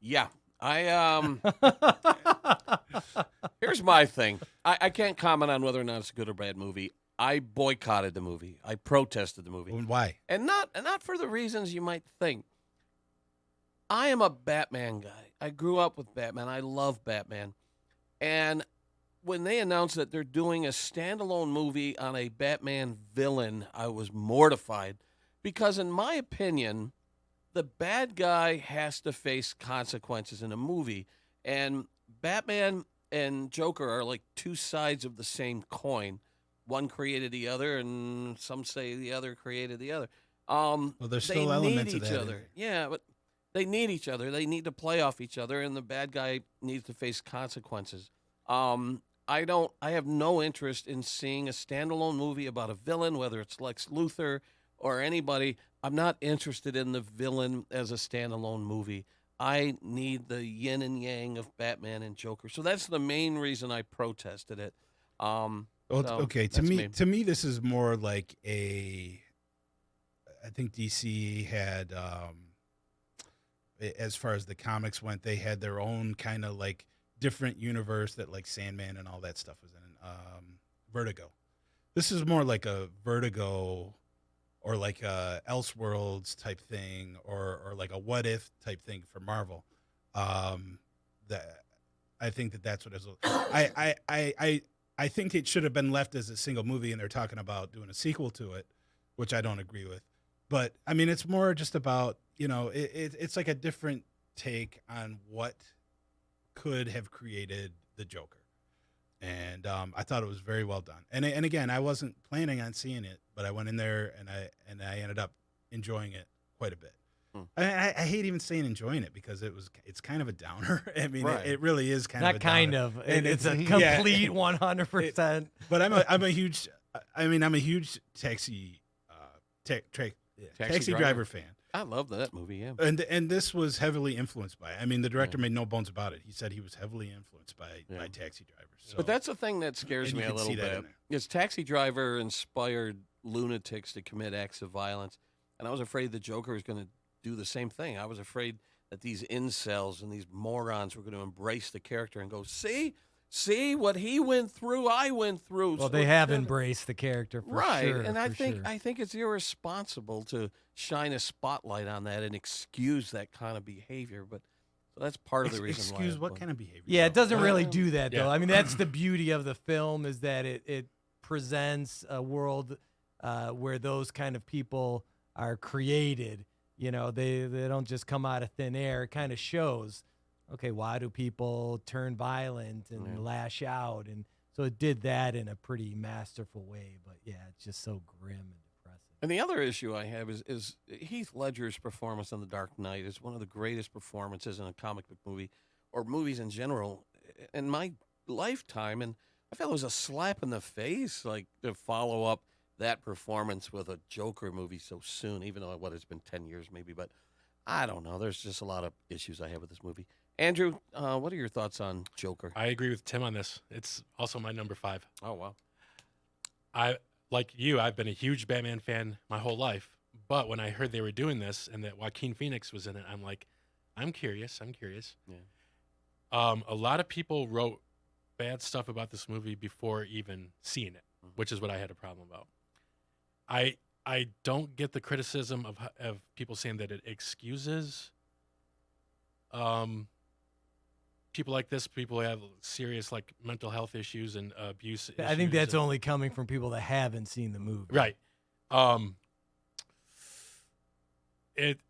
Yeah. Here's my thing. I can't comment on whether or not it's a good or bad movie. I boycotted the movie. I protested the movie. Why? And not for the reasons you might think. I am a Batman guy. I grew up with Batman. I love Batman. And when they announced that they're doing a standalone movie on a Batman villain, I was mortified because in my opinion, the bad guy has to face consequences in a movie, and Batman and Joker are like two sides of the same coin. One created the other, and some say the other created the other. Well, there's They still need elements of each that in other. there. Yeah, but they need each other. They need to play off each other, and the bad guy needs to face consequences. I have no interest in seeing a standalone movie about a villain, whether it's Lex Luthor or anybody. I'm not interested in the villain as a standalone movie. I need the yin and yang of Batman and Joker. So that's the main reason I protested it. Well, So okay, that's to me, this is more like a. I think DC had, as far as the comics went, they had their own kind of like different universe that like Sandman and all that stuff was in. Vertigo. This is more like a Vertigo, or like a Elseworlds type thing, or like a What If type thing for Marvel. That I think that's what it is. I think it should have been left as a single movie, and they're talking about doing a sequel to it, which I don't agree with. But I mean, it's more just about, it's like a different take on what could have created the Joker, and I thought it was very well done. And again, I wasn't planning on seeing it, but I went in there and I ended up enjoying it quite a bit. I hate even saying enjoying it because it's kind of a downer. I mean, Right. it really is kind Not of a kind downer. of. And It's a yeah, complete 100%. But I'm a huge taxi taxi driver fan. I love that movie. Yeah. And this was heavily influenced by it. I mean, the director made no bones about it. He said he was heavily influenced by Taxi Driver. So, But that's the thing that scares and me you a can little see that in bit. there. Is Taxi Driver inspired lunatics to commit acts of violence, and I was afraid the Joker was going to do the same thing. I was afraid that these incels and these morons were going to embrace the character and go, see what he went through, I went through. Well, So they have instead- embraced the character for right, sure. and I for think sure. I think it's irresponsible to shine a spotlight on that and excuse that kind of behavior. But so that's part of the reason why. Excuse what kind of behavior? Yeah, it doesn't really Well, do that though. yeah. I mean, that's the beauty of the film, is that it presents a world where those kind of people are created. They don't just come out of thin air. It kind of shows, okay, why do people turn violent and lash out? And so it did that in a pretty masterful way. But yeah, it's just so grim and depressing. And the other issue I have is Heath Ledger's performance in The Dark Knight is one of the greatest performances in a comic book movie, or movies in general, in my lifetime. And I felt it was a slap in the face, like, to follow up that performance with a Joker movie so soon, even though it's been 10 years maybe. But I don't know. There's just a lot of issues I have with this movie. Andrew, what are your thoughts on Joker? I agree with Tim on this. It's also my number 5. Oh, wow. Like you, I've been a huge Batman fan my whole life. But when I heard they were doing this and that Joaquin Phoenix was in it, I'm like, I'm curious. Yeah. A lot of people wrote bad stuff about this movie before even seeing it, which is what I had a problem about. I don't get the criticism of people saying that it excuses people like this, people who have serious like mental health issues and abuse. I think issues that's and- only coming from people that haven't seen the movie. right. It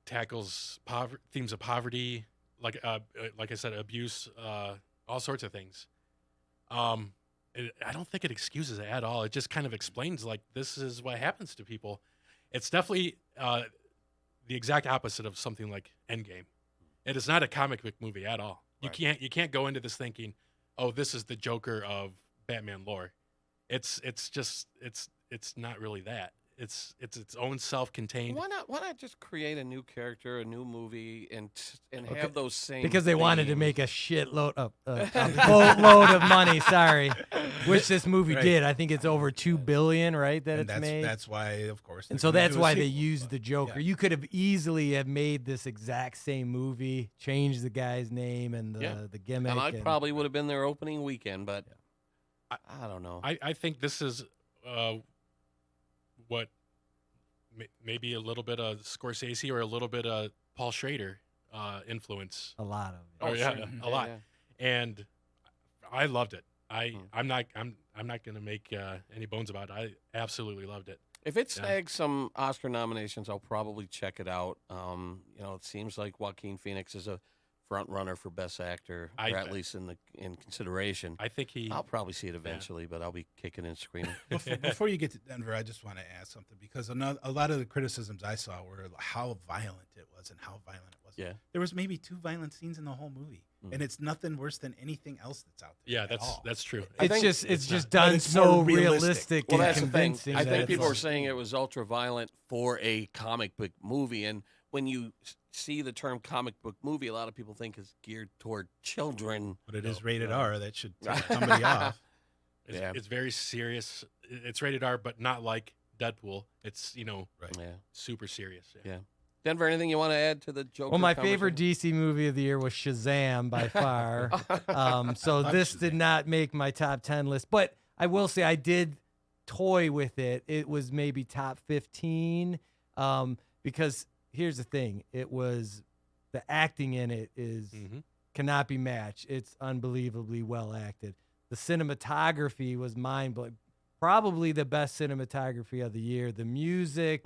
tackles themes of poverty, like I said, abuse, all sorts of things. I don't think it excuses it at all. It just kind of explains, like, this is what happens to people. It's definitely the exact opposite of something like Endgame. It is not a comic book movie at all. Right. You can't go into this thinking, oh, this is the Joker of Batman lore. It's not really that. It's its own self-contained. Why not just create a new character, a new movie, and have those same? Because they wanted to themes? make a shitload of a boatload of money. Sorry, which this movie Right. did. I think it's over $2 billion, right? That And it's made. that's why, of course. And they're so gonna that's do a why they sequel, used but, the Joker. yeah. You could have easily have made this exact same movie, changed the guy's name and the gimmick. And I and- probably would have been there opening weekend, but I don't know. I think this is what maybe a little bit of Scorsese or a little bit of Paul Schrader influence. a lot of it. Oh, yeah, sure. a lot. Yeah. And I loved it. I'm not going to make any bones about it. I absolutely loved it. If it Yeah. snags some Oscar nominations, I'll probably check it out. It seems like Joaquin Phoenix is a front runner for Best Actor, or at least in consideration. I think I'll probably see it eventually, but I'll be kicking and screaming. Before you get to Denver, I just want to ask something because a lot of the criticisms I saw were how violent it was and how violent it was. Yeah. There was maybe 2 violent scenes in the whole movie, and it's nothing worse than anything else that's out there. Yeah, at all. that's true. It's just not. done But it's so more realistic. realistic Well, and that's the thing. convincing. I that think it's people were like- saying it was ultra violent for a comic book movie, and when you see the term comic book movie, a lot of people think it's geared toward children. But it is rated R. That should tell somebody off. It's very serious. It's rated R, but not like Deadpool. It's Right. Yeah. super serious. Yeah. Denver, anything you want to add to the Joker? Well, my favorite conversation? DC movie of the year was Shazam by far. So this did not make my top 10 list, but I will say I did toy with it. It was maybe top 15 because here's the thing. It was the acting in it is cannot be matched. It's unbelievably well acted. The cinematography was mind-blowing. Probably the best cinematography of the year. The music,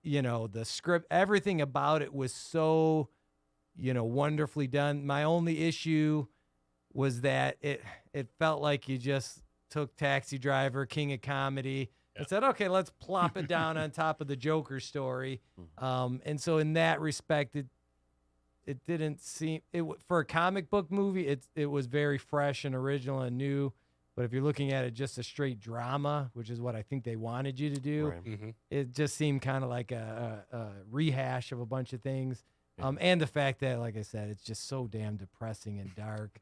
the script, everything about it was so, wonderfully done. My only issue was that it felt like you just took Taxi Driver, King of Comedy, and said, okay, let's plop it down on top of the Joker story. And so in that respect, it didn't seem for a comic book movie. It was very fresh and original and new. But if you're looking at it just a straight drama, which is what I think they wanted you to do, it just seemed kind of like a rehash of a bunch of things. And the fact that, like I said, it's just so damn depressing and dark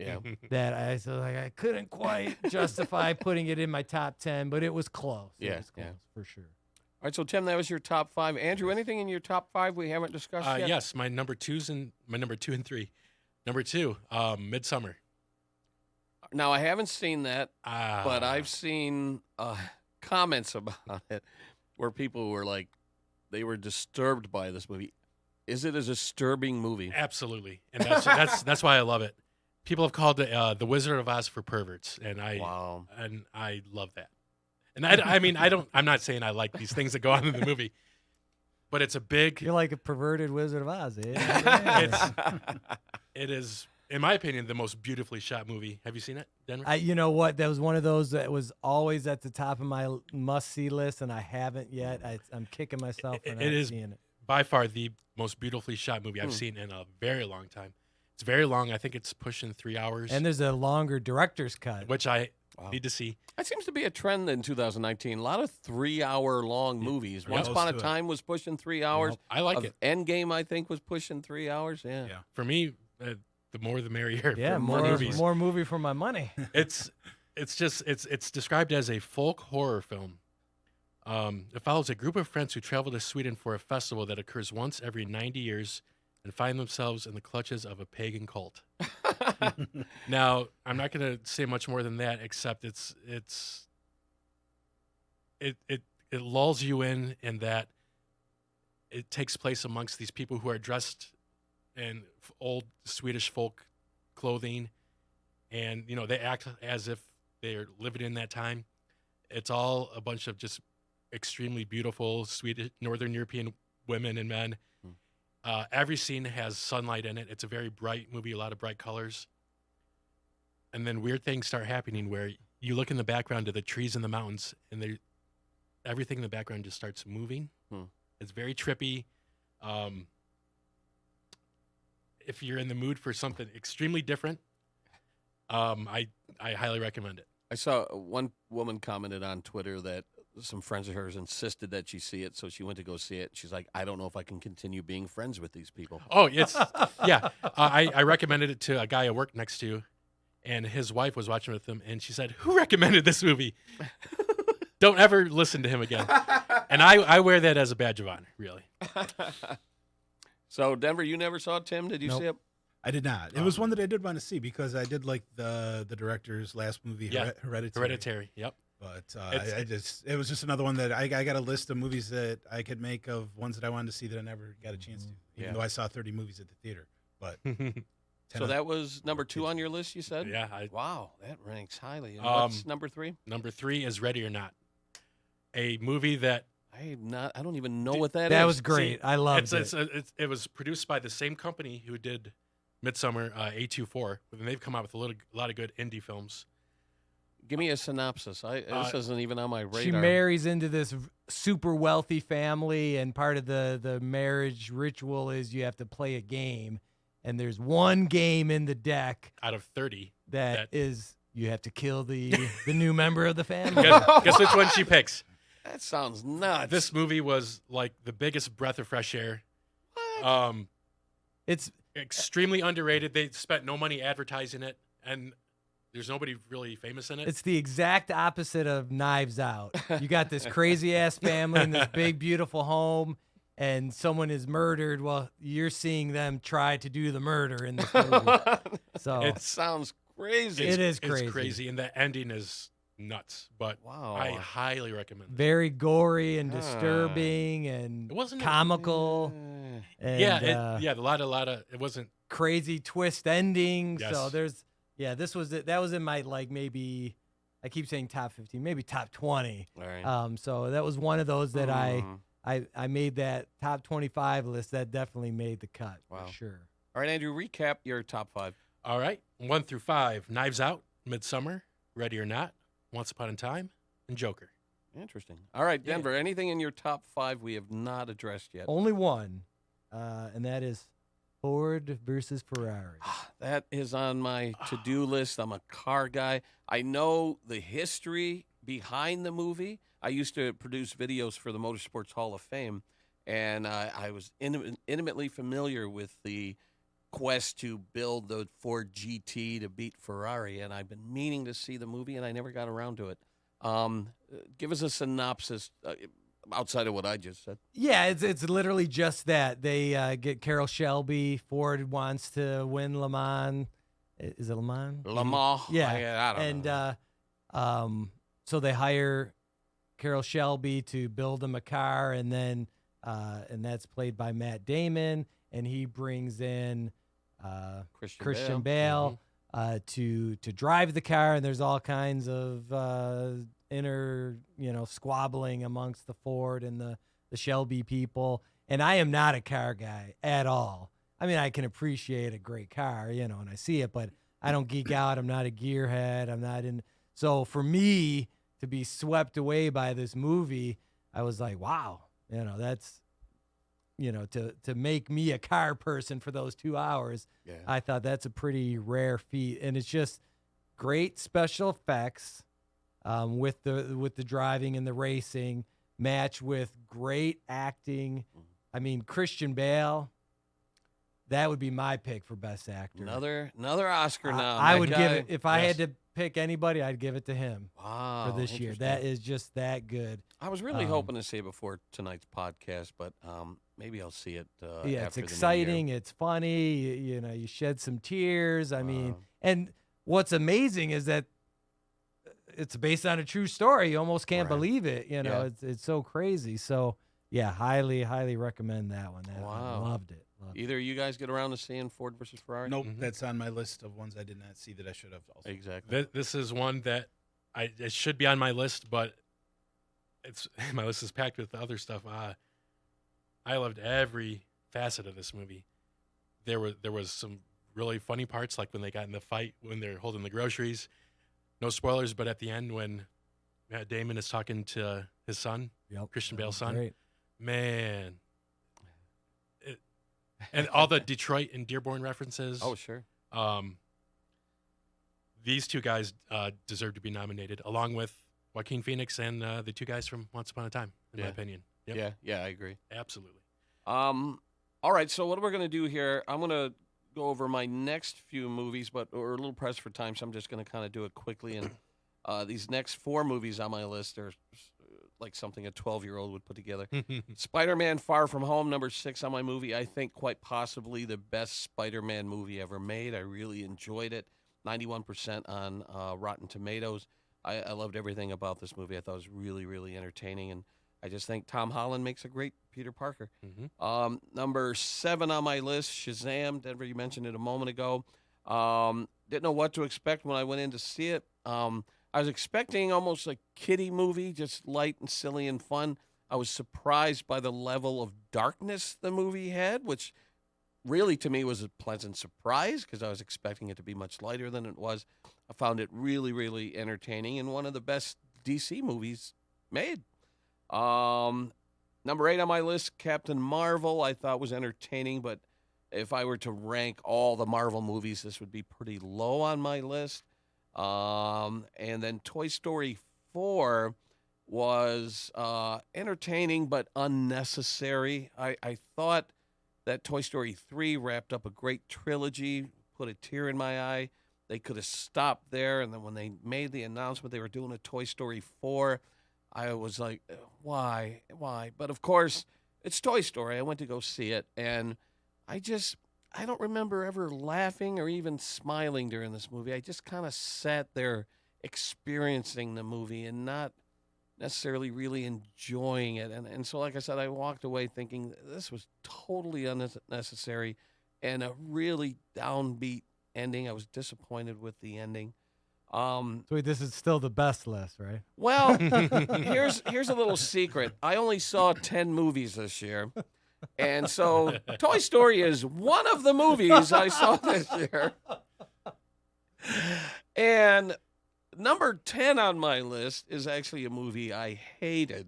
that I couldn't quite justify putting it in my top 10, but it was close. It was close for sure. All right, so Tim, that was your top 5. Andrew, anything in your top 5 we haven't discussed yet? Yes, my number 2 and 3. Number 2, Midsummer. Now, I haven't seen that, but I've seen comments about it where people were like, they were disturbed by this movie. Is it a disturbing movie? Absolutely, and that's why I love it. People have called it the Wizard of Oz for perverts, and I love that. And I'm not saying I like these things that go on in the movie, but it's a big. You're like a perverted Wizard of Oz, eh? It is, in my opinion, the most beautifully shot movie. Have you seen it, Denver? You know what? That was one of those that was always at the top of my must-see list, and I haven't yet. I'm kicking myself for not seeing it. By far the most beautifully shot movie I've seen in a very long time. It's very long. I think it's pushing 3 hours. And there's a longer director's cut, which I need to see. That seems to be a trend in 2019. A lot of 3-hour-long movies. Once Upon a Time was pushing 3 hours. I like it. Endgame, I think, was pushing 3 hours. Yeah. For me, the more the merrier. Yeah, for more movie for my money. It's described as a folk horror film. It follows a group of friends who travel to Sweden for a festival that occurs once every 90 years and find themselves in the clutches of a pagan cult. Now, I'm not going to say much more than that, except it lulls you in that it takes place amongst these people who are dressed in old Swedish folk clothing, and they act as if they're living in that time. It's all a bunch of just extremely beautiful Swedish, Northern European women and men. Every scene has sunlight in it. It's a very bright movie, a lot of bright colors. And then weird things start happening where you look in the background to the trees and the mountains, and everything in the background just starts moving. It's very trippy. If you're in the mood for something extremely different, I highly recommend it. I saw one woman commented on Twitter that some friends of hers insisted that she see it, so she went to go see it. She's like, I don't know if I can continue being friends with these people. Oh, yeah. I recommended it to a guy I worked next to, and his wife was watching with him, and she said, "Who recommended this movie?" Don't ever listen to him again. And I wear that as a badge of honor, really. So, Denver, you never saw it, Tim? Did you see it? I did not. It was one that I did want to see because I did like the director's last movie, Hereditary. Hereditary, yep. But it was just another one that I got a list of movies that I could make of ones that I wanted to see that I never got a chance to, even though I saw 30 movies at the theater. But so that was number 2 on your list, you said? Yeah. Wow, that ranks highly. And what's number 3? Number 3 is Ready or Not, a movie that I don't even know what that is. That was great. I loved it. It was produced by the same company who did Midsummer, A24, and they've come out with a lot of good indie films. Give me a synopsis. This isn't even on my radar. She marries into this super wealthy family, and part of the marriage ritual is you have to play a game, and there's one game in the deck out of 30 that is you have to kill the new member of the family. Guess which one she picks? That sounds nuts. This movie was like the biggest breath of fresh air. It's extremely underrated. They spent no money advertising it, and there's nobody really famous in it. It's the exact opposite of Knives Out. You got this crazy ass family in this big beautiful home, and someone is murdered. Well, you're seeing them try to do the murder in this movie. So it sounds crazy. It is crazy. It's crazy, and the ending is nuts. But wow, I highly recommend it. Very gory and disturbing and comical. And, yeah, a lot of. It wasn't crazy twist ending. Yes. So there's this was it. That was in my maybe. I keep saying top 15, maybe top 20. All right. So that was one of those that I made that top 25 list. That definitely made the cut. Wow. For sure. All right, Andrew, recap your top 5. All right, 1 through 5: Knives Out, Midsummer, Ready or Not, Once Upon a Time, and Joker. Interesting. All right, Denver, anything in your top 5 we have not addressed yet? Only one, and that is Ford versus Ferrari. That is on my to-do list. I'm a car guy. I know the history behind the movie. I used to produce videos for the Motorsports Hall of Fame, and I was intimately familiar with the quest to build the Ford GT to beat Ferrari, and I've been meaning to see the movie, and I never got around to it. Give us a synopsis outside of what I just said. Yeah, it's literally just that. They get Carroll Shelby. Ford wants to win Le Mans. Is it Le Mans? Le Mans. Yeah. I don't know. And so they hire Carroll Shelby to build them a car, and then and that's played by Matt Damon, and he brings in Christian Bale to drive the car, and there's all kinds of inner squabbling amongst the Ford and the Shelby people. And I am not a car guy at all. I mean, I can appreciate a great car, and I see it, but I don't geek out. I'm not a gearhead. I'm not in. So for me to be swept away by this movie, I was like, wow, that's, to make me a car person for those 2 hours. Yeah. I thought that's a pretty rare feat. And it's just great special effects with the driving and the racing matched with great acting. I mean, Christian Bale, that would be my pick for best actor. Another Oscar now. I would give it, if I had to pick anybody, I'd give it to him for this year. Interesting. That is just that good. I was really hoping to see it before tonight's podcast, but maybe I'll see it Yeah, it's after the new exciting. year. It's funny. You shed some tears. I mean, and what's amazing is that it's based on a true story. You almost can't believe it. It's so crazy. So yeah, highly, highly recommend that one. I loved it. Either you guys get around to seeing Ford versus Ferrari? Nope, that's on my list of ones I did not see that I should have also. Exactly. This is one that it should be on my list, but my list is packed with other stuff. I loved every facet of this movie. There was some really funny parts, like when they got in the fight when they're holding the groceries. No spoilers, but at the end when Matt Damon is talking to his son, Christian Bale's son, great. Man. And all the Detroit and Dearborn references. Oh, sure. These two guys deserve to be nominated, along with Joaquin Phoenix and the two guys from Once Upon a Time, in my opinion. Yep. Yeah, I agree. Absolutely. All right, so what we're going to do here, I'm going to go over my next few movies, but we're a little pressed for time, so I'm just going to kind of do it quickly. And these next 4 movies on my list are like something a 12-year-old would put together. Spider-Man Far From Home, number 6 on my movie. I think quite possibly the best Spider-Man movie ever made. I really enjoyed it. 91% on Rotten Tomatoes. I loved everything about this movie. I thought it was really, really entertaining, and I just think Tom Holland makes a great Peter Parker. Number 7 on my list, Shazam. Denver, you mentioned it a moment ago. Didn't know what to expect when I went in to see it. I was expecting almost a kiddie movie, just light and silly and fun. I was surprised by the level of darkness the movie had, which really to me was a pleasant surprise because I was expecting it to be much lighter than it was. I found it really, really entertaining and one of the best DC movies made. Number 8 on my list, Captain Marvel, I thought was entertaining, but if I were to rank all the Marvel movies, this would be pretty low on my list. And then Toy Story 4 was entertaining but unnecessary. I thought that Toy Story 3 wrapped up a great trilogy, put a tear in my eye. They could have stopped there, and then when they made the announcement they were doing a Toy Story 4, I was like, why? But of course, it's Toy Story. I went to go see it, and I don't remember ever laughing or even smiling during this movie. I just kind of sat there experiencing the movie and not necessarily really enjoying it. And so, like I said, I walked away thinking this was totally unnecessary and a really downbeat ending. I was disappointed with the ending. So wait, this is still the best list, right? Well, here's a little secret. I only saw 10 movies this year. And so Toy Story is one of the movies I saw this year. And number 10 on my list is actually a movie I hated.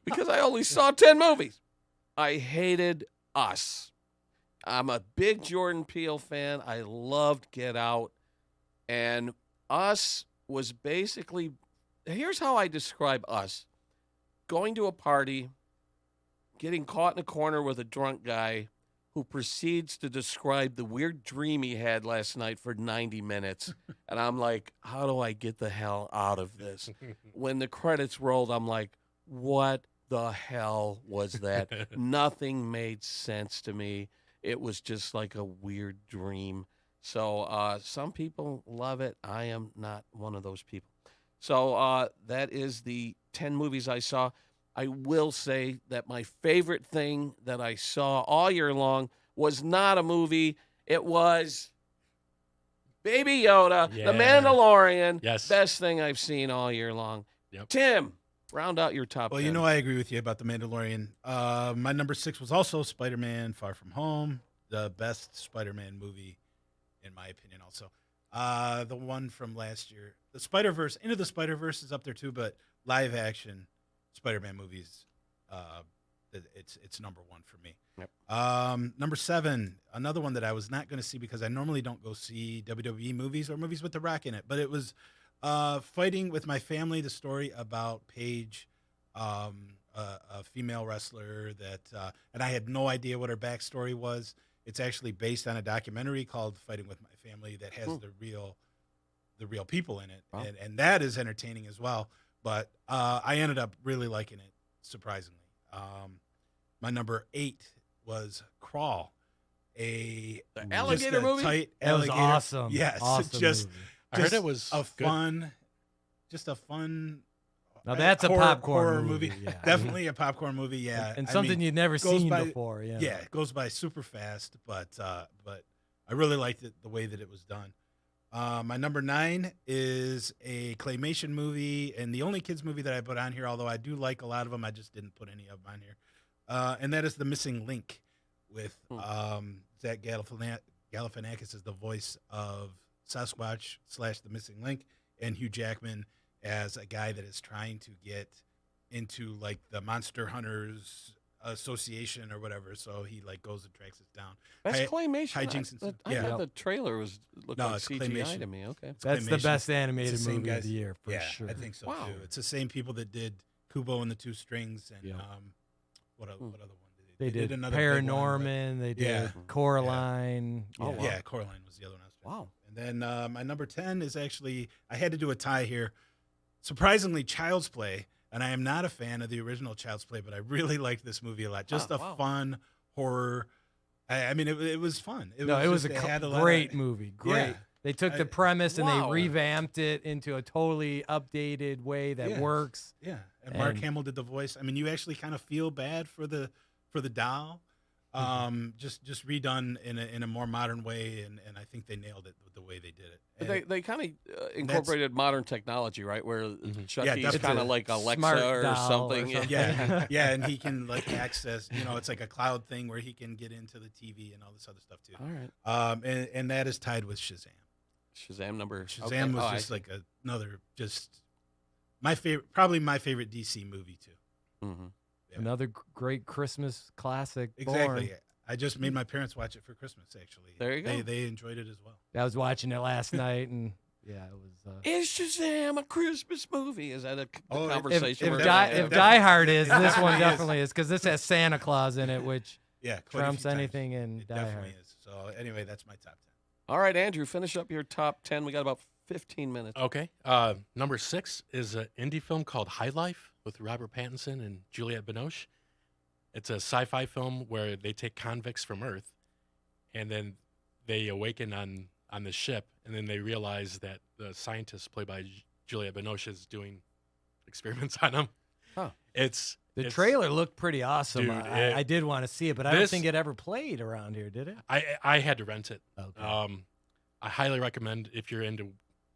Because I only saw 10 movies. I hated Us. I'm a big Jordan Peele fan. I loved Get Out. And Us was basically, here's how I describe Us. Going to a party, getting caught in a corner with a drunk guy who proceeds to describe the weird dream he had last night for 90 minutes. And I'm like, how do I get the hell out of this? When the credits rolled, I'm like, what the hell was that? Nothing made sense to me. It was just like a weird dream. So some people love it. I am not one of those people. So that is the 10 movies I saw. I will say that my favorite thing that I saw all year long was not a movie. It was Baby Yoda, Yeah. The Mandalorian. Yes. Best thing I've seen all year long. Yep. Tim, round out your top 10. Well, I agree with you about The Mandalorian. My number 6 was also Spider-Man Far From Home, the best Spider-Man movie, in my opinion, also. The one from last year. The Spider-Verse, Into the Spider-Verse is up there too, but live action Spider-Man movies, it's number 1 for me. Yep. Number 7, another one that I was not going to see because I normally don't go see WWE movies or movies with The Rock in it, but it was Fighting with My Family, the story about Paige, a female wrestler that, and I had no idea what her backstory was. It's actually based on a documentary called Fighting with My Family that has the real people in it, Wow. and that is entertaining as well. But I ended up really liking it, surprisingly. My number 8 was Crawl, The alligator movie? tight That was alligator. awesome. Yes, Awesome just movie. I heard it was a good. fun. Now that's a popcorn horror movie. Yeah. Definitely a popcorn movie. Yeah, And I something mean, you'd never goes seen by- before. Yeah. Yeah, it goes by super fast, but I really liked it the way that it was done. My number 9 is a claymation movie, and the only kids movie that I put on here, although I do like a lot of them, I just didn't put any of them on here. And that is The Missing Link with Zach Galifianakis as the voice of Sasquatch / The Missing Link, and Hugh Jackman as a guy that is trying to get into like the Monster Hunters Association or whatever. So he like goes and tracks us down. That's claymation. hijinks and I yeah. thought the trailer looked No, like it's CGI claymation. to me. Okay. That's the claymation. best It's animated the same movie of guys. the year for Yeah, sure. I think so Wow. too. It's the same people that did Kubo and the Two Strings and Yeah. what other one did They did another big one, but- Paranorman. They did Yeah. Coraline. Oh, yeah. wow. Yeah, Coraline was the other one I was trying to Wow. think of. And then my number 10 is actually, I had to do a tie here. Surprisingly, Child's Play. And I am not a fan of the original Child's Play, but I really liked this movie a lot. Just a wow. fun horror. I mean, it was fun. It was just- a it had lot great of- movie. Great. Yeah. They took the I- premise and Wow. they revamped it into a totally updated way that Yeah. works. Yeah, and Mark And- Hamill did the voice. I mean, you actually kind of feel bad for the doll, Just redone in a more modern way, and I think they nailed it with the way they did it. And They kind of incorporated modern technology, right? Where Chucky's definitely. kind of like Alexa smart or doll or something. something. yeah, and he can like access. It's like a cloud thing where he can get into the TV and all this other stuff too. All right. And that is tied with Shazam. Shazam was just like another my favorite, probably my favorite DC movie too. Mm-hmm. Yeah. Another great Christmas classic. Exactly. Born. I just made my parents watch it for Christmas. Actually, There you go. They enjoyed it as well. I was watching it last night, and yeah, it was. Is Shazam a Christmas movie? Is that a Oh, conversation? If we're Die having? Hard is, this one Definitely definitely is because this has Santa Claus in it, which Yeah, quite a few trumps times. anything in It Die Hard. definitely is. So anyway, that's my top 10. All right, Andrew, finish up your top 10. We got about 15 minutes. Okay. Number 6 is an indie film called High Life with Robert Pattinson and Juliette Binoche. It's a sci-fi film where they take convicts from Earth, and then they awaken on the ship, and then they realize that the scientist played by Juliette Binoche is doing experiments on them. Huh. It's trailer looked pretty awesome. Dude, I did want to see it, but I don't think it ever played around here, did it? I had to rent it. Okay. I highly recommend if you're into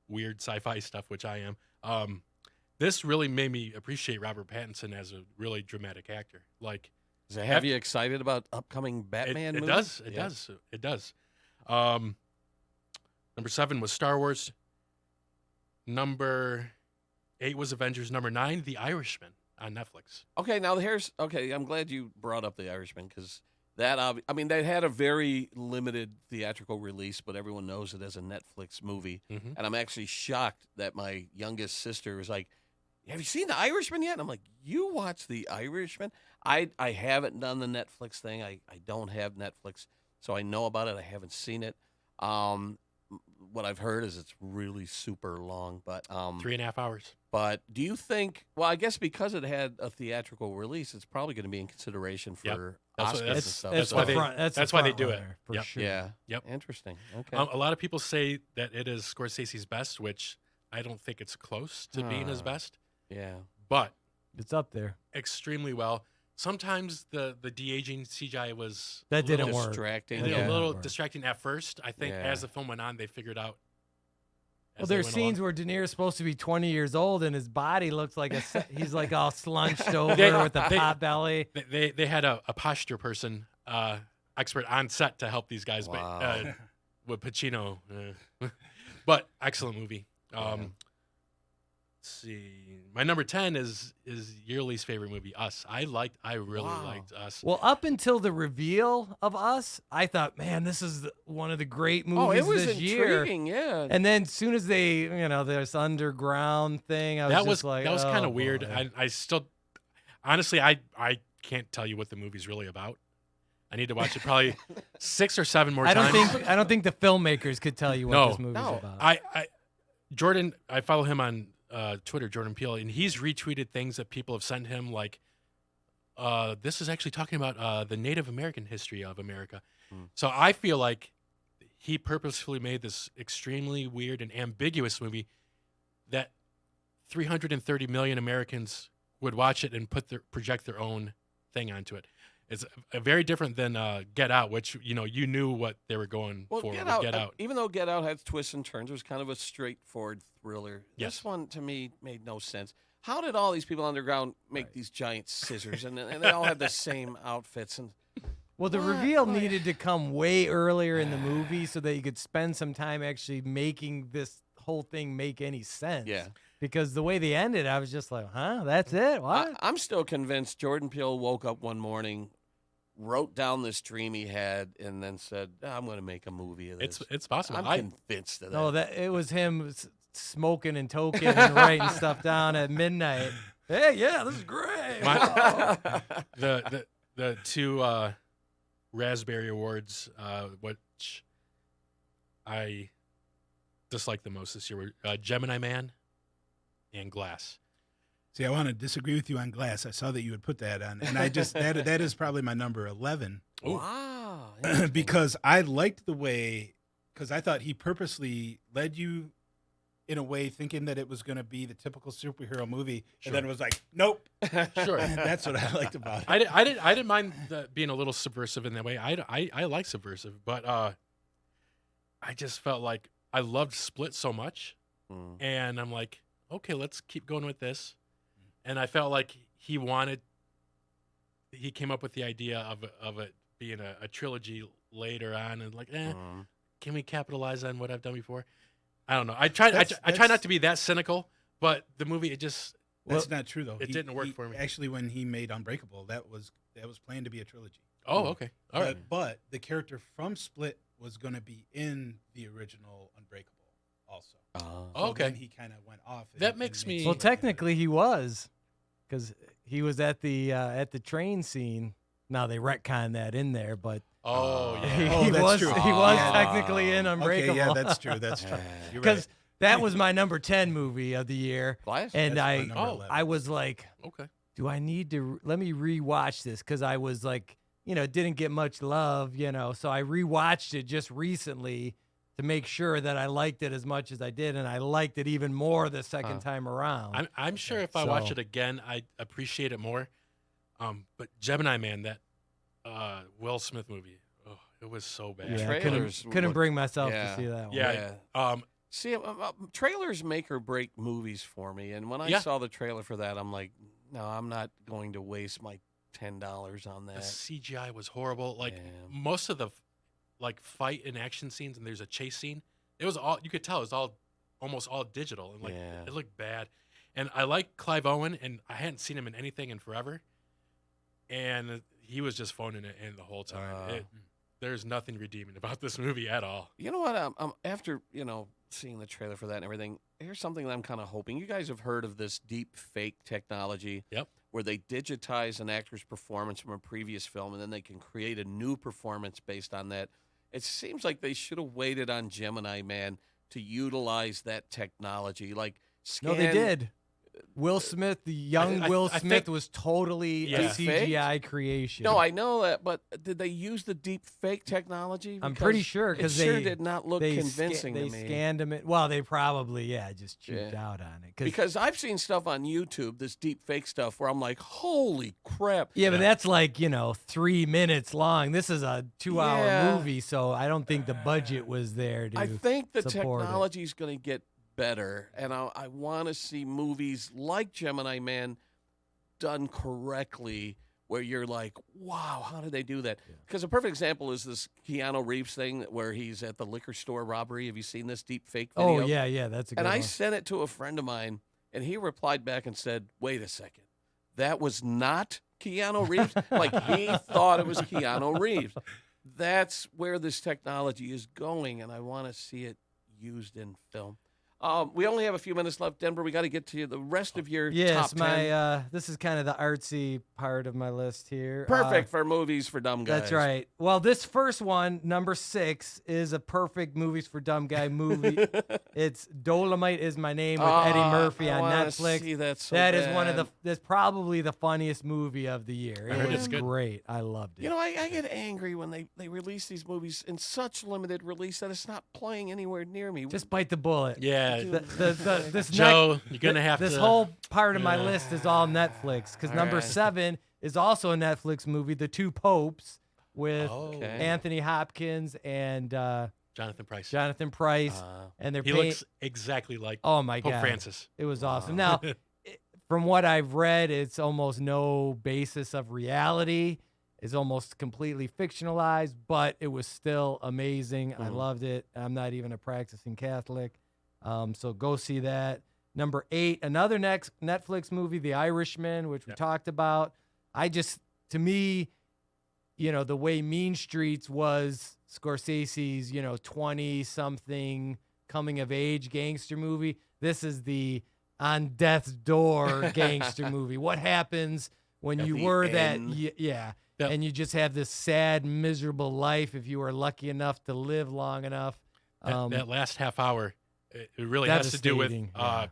weird sci-fi stuff, which I am. This really made me appreciate Robert Pattinson as a really dramatic actor. Like, Does it have you excited about upcoming Batman it movies? does. It does. Number 7 was Star Wars. Number 8 was Avengers. Number 9, The Irishman on Netflix. Okay, now I'm glad you brought up The Irishman because they had a very limited theatrical release, but everyone knows it as a Netflix movie. Mhm. And I'm actually shocked that my youngest sister was like, "Have you seen The Irishman yet?" And I'm like, "You watched The Irishman?" I haven't done the Netflix thing. I don't have Netflix, so I know about it. I haven't seen it. What I've heard is it's really super long, but 3.5 hours. But do you think? Well, I guess because it had a theatrical release, it's probably going to be in consideration for That's Oscars what- and stuff. that's so- why they- That's that's the why they front do it. runner, for Yep. sure. Yeah. Yep. Interesting. Okay. A lot of people say that it is Scorsese's best, which I don't think it's close to being his best, Yeah. but It's up there. extremely well. Sometimes the de-aging CGI was That a little didn't work. Distracting. That a didn't little work. distracting at first. I think Yeah. as the film went on, they figured out. Well, as they there's went scenes along. where De Niro's supposed to be 20 years old, and his body looks like he's like all slunched over They- with a they- pot belly. They had a posture person expert on set to help these guys, Wow. but with Pacino. But excellent movie. Let's see. My number 10 is your least favorite movie, Us. I really Wow. liked Us. Well, up until the reveal of Us, I thought, man, this is one of the great movies Oh, it was this year. intriguing. Yeah. And then as soon as they, this underground thing, I was just like, that was kind oh, of weird. boy. I still, honestly, I can't tell you what the movie's really about. I need to watch it probably 6 or 7 more I times. don't think the filmmakers could tell you what No. this movie's No. about. Jordan, I follow him on Twitter, Jordan Peele, and he's retweeted things that people have sent him, like, this is actually talking about the Native American history of America. So I feel like he purposefully made this extremely weird and ambiguous movie that 330 million Americans would watch it and project their own thing onto it. It's very different than Get Out, which you knew what they were going Well, for. Get with Out, Get Out. even though Get Out had twists and turns, it was kind of a straightforward thriller. Yes. This one, to me, made no sense. How did all these people underground make these giant scissors? And they all had the same outfits. And Well, the What? reveal Why? needed to come way earlier in the movie so that you could spend some time actually making this whole thing make any sense. Yeah. Because the way they ended, I was just like, huh? That's it? What? I'm still convinced Jordan Peele woke up one morning, wrote down this dream he had, and then said, I'm going to make a movie of this. It's possible. I'm convinced of that. No, that it was him smoking and toking and writing stuff down at midnight. Hey, yeah, this is great. The two Raspberry Awards, which I disliked the most this year, were Gemini Man and Glass. See, I want to disagree with you on Glass. I saw that you had put that on, and I just that is probably my number 11. Wow. Because I liked the way, because I thought he purposely led you in a way, thinking that it was going to be the typical superhero movie, Sure. and then it was like, nope. Sure. That's what I liked about it. I didn't mind being a little subversive in that way. I like subversive, but I just felt like I loved Split so much, and I'm like, okay, let's keep going with this. And I felt like he came up with the idea of it being a trilogy later on, and like, can we capitalize on what I've done before? I don't know. I try not to be that cynical, but the movie That's not true though. It didn't work for me. Actually, when he made Unbreakable, that was planned to be a trilogy. Oh, okay. All right. But the character from Split was going to be in the original Unbreakable also. So Okay. Then he kind of went off. That makes me. Well, technically he was, because he was at the train scene. Now they retcon that in there, but Oh yeah. he that's was true. he was technically in Okay, Unbreakable. yeah, that's true. That's true. You're Because right. that was my number 10 movie of the year, Glass? and That's my number 11. I was like, Okay. do I need to let me rewatch this? Because I was like, it didn't get much love, so I rewatched it just recently to make sure that I liked it as much as I did, and I liked it even more the second time around. I'm sure if I watch So- it again, I'd appreciate it more. But Gemini Man, that Will Smith movie, it was so bad. yeah, trailers couldn't look- bring myself yeah. to see that one. Yeah. See, trailers make or break movies for me. And when I Yeah. saw the trailer for that, I'm like, no, I'm not going to waste my $10 on The that. CGI was horrible. Like Yeah. most of the fight and action scenes, and there's a chase scene. It was all you could tell. It was almost all digital, and like Yeah. it looked bad. And I like Clive Owen, and I hadn't seen him in anything in forever. And he was just phoning it in the whole time. There's nothing redeeming about this movie at all. You know what? After seeing the trailer for that and everything, here's something that I'm kind of hoping. You guys have heard of this deep fake technology, Yep. where they digitize an actor's performance from a previous film, and then they can create a new performance based on that. It seems like they should have waited on Gemini Man to utilize that technology. Like, No, they did. Will Smith, the young Will I Smith, think- was totally Yeah. a CGI creation. No, I know that, but did they use the deep fake technology? I'm pretty Because sure it because sure they did not look they convincing they to me. scanned him. Well, they probably just cheaped Yeah. out on it. Because I've seen stuff on YouTube, this deep fake stuff, where I'm like, holy crap. Yeah, but that's like 3 minutes long. This is a 2-hour Yeah. movie, so I don't think the budget was there to I think the support it. technology is going to get better, and I want to see movies like Gemini Man done correctly, where you're like, wow, how did they do that? Because a perfect example is this Keanu Reeves thing where he's at the liquor store robbery. Have you seen this deep fake video? Oh yeah, that's a good And I one. sent it to a friend of mine, and he replied back and said, wait a second, that was not Keanu Reeves? Like, he thought it was Keanu Reeves. That's where this technology is going, and I want to see it used in film. We only have a few minutes left, Denver. We got to get to the rest of your Yes, top 10. this is kind of the artsy part of my list here. Perfect for movies for dumb guys. That's right. Well, this first one, number 6, is a perfect movies for dumb guy movie. It's Dolomite Is My Name with Eddie Murphy I on wanna Netflix. see that so That is one of bad. that's probably the funniest movie of the year. I It heard was it's good. great. I loved it. You know, I get angry when they release these movies in such limited release that it's not playing anywhere near me. Just bite the bullet. Yeah. This Joe, you're gonna have this to. whole part of my list is all Netflix because All number right. 7 is also a Netflix movie, The Two Popes, with Okay. Anthony Hopkins and Jonathan Price. Jonathan Price, and they're He paying. looks exactly like Oh my Pope God, Francis. it was awesome. Now, from what I've read, it's almost no basis of reality. It's almost completely fictionalized, but it was still amazing. I loved it. I'm not even a practicing Catholic. So go see that. Number 8, another next Netflix movie, The Irishman, which we talked about. To me, the way Mean Streets was Scorsese's, 20-something coming-of-age gangster movie, this is the on death's door gangster movie. What happens when At you the were end. Yep. Yep. And you just have this sad, miserable life if you were lucky enough to live long enough. That last half hour, it really has to do with Devastating, yeah.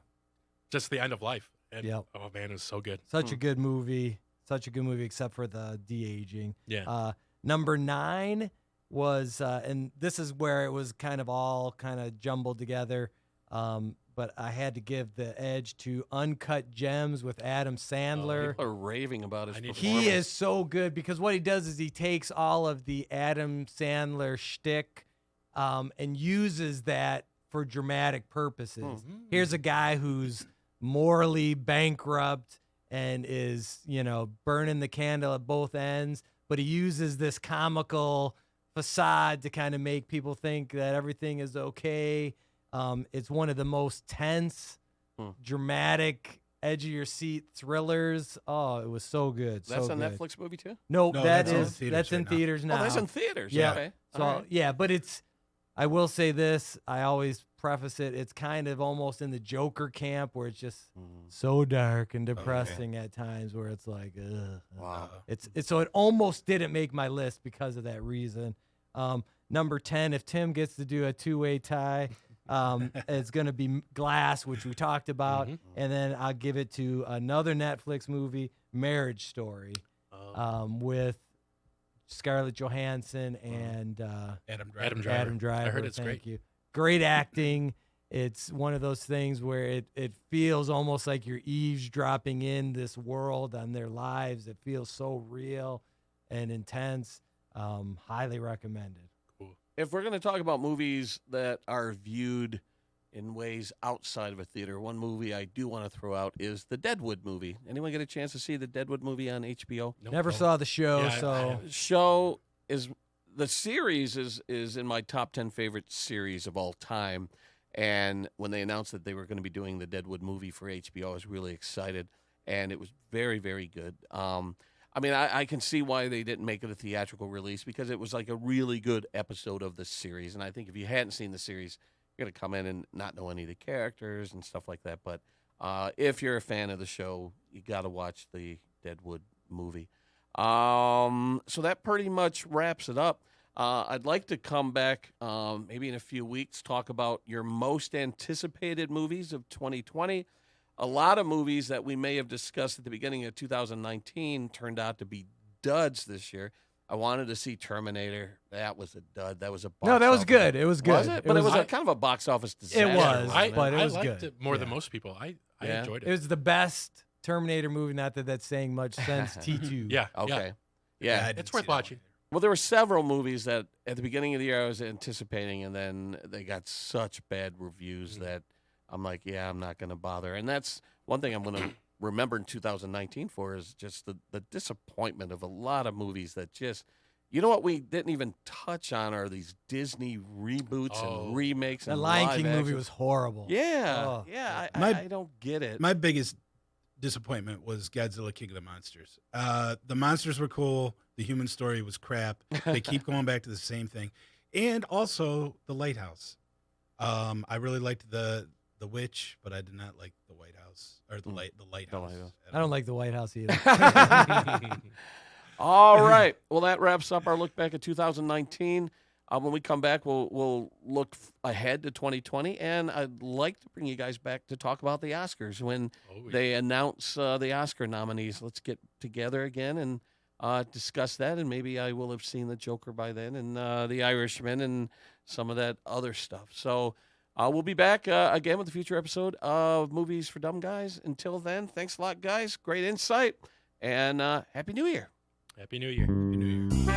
just the end of life. And, Yep. Oh man, it was so good. Such a good movie. Such a good movie, except for the de-aging. Yeah. Number 9 was, and this is where it was kind of all kind of jumbled together. but I had to give the edge to Uncut Gems with Adam Sandler. People are raving about his performance. He is so good because what he does is he takes all of the Adam Sandler shtick and uses that for dramatic purposes. Here's a guy who's morally bankrupt and is, burning the candle at both ends, but he uses this comical facade to kind of make people think that everything is okay. It's one of the most tense, dramatic, edge of your seat thrillers. Oh, it was so good. That's so a good. Netflix movie too? No, that's in theaters now. Oh, that's in theaters. Yeah. Okay. So All right. yeah, but I will say this. I always preface it. It's kind of almost in the Joker camp where it's just so dark and depressing at times. Where it's like, ugh. Wow. It's so it almost didn't make my list because of that reason. Number 10, if Tim gets to do a two-way tie, it's going to be Glass, which we talked about, and then I'll give it to another Netflix movie, Marriage Story, with Scarlett Johansson and Adam Driver. Adam Driver. I heard it's Thank great. you. Great acting. It's one of those things where it feels almost like you're eavesdropping in this world on their lives. It feels so real and intense. Highly recommended. If we're going to talk about movies that are viewed in ways outside of a theater, one movie I do want to throw out is the Deadwood movie. Anyone get a chance to see the Deadwood movie on HBO? Never saw the show, Show is the series is in my top 10 favorite series of all time. And when they announced that they were going to be doing the Deadwood movie for HBO, I was really excited, and it was very, very good. I can see why they didn't make it a theatrical release because it was like a really good episode of the series. And I think if you hadn't seen the series, you're going to come in and not know any of the characters and stuff like that. But if you're a fan of the show, you got to watch the Deadwood movie. So that pretty much wraps it up. I'd like to come back maybe in a few weeks, talk about your most anticipated movies of 2020. A lot of movies that we may have discussed at the beginning of 2019 turned out to be duds this year. I wanted to see Terminator. That was a dud. That was a box No, that was office- good. It was good. Was it? But it was a kind of a box office disaster. It was, wasn't but it was liked good. it more than most people. I enjoyed it. It was the best Terminator movie. Not that that's saying much since T2. Yeah. Okay. Yeah, I Yeah. didn't It's see worth that one watching. either. Well, there were several movies that at the beginning of the year I was anticipating, and then they got such bad reviews that I'm like, yeah, I'm not going to bother. And that's one thing I'm going to remember in 2019 for is just the disappointment of a lot of movies that just, what we didn't even touch on are these Disney reboots and remakes. The and Lion live King movie actions. was horrible. Yeah. Oh. Yeah. My- I don't get it. My biggest disappointment was Godzilla King of the Monsters. The monsters were cool. The human story was crap. They keep going back to the same thing. And also The Lighthouse. I really liked the Witch, but I did not like The White House or the Lighthouse. I don't like the White House either. All right. Well, that wraps up our look back at 2019. When we come back, we'll look ahead to 2020, and I'd like to bring you guys back to talk about the Oscars when they announce the Oscar nominees. Let's get together again and discuss that, and maybe I will have seen the Joker by then, and the Irishman, and some of that other stuff. So we'll be back again with a future episode of Movies for Dumb Guys. Until then, thanks a lot, guys. Great insight, and Happy New Year. Happy New Year. Happy New Year.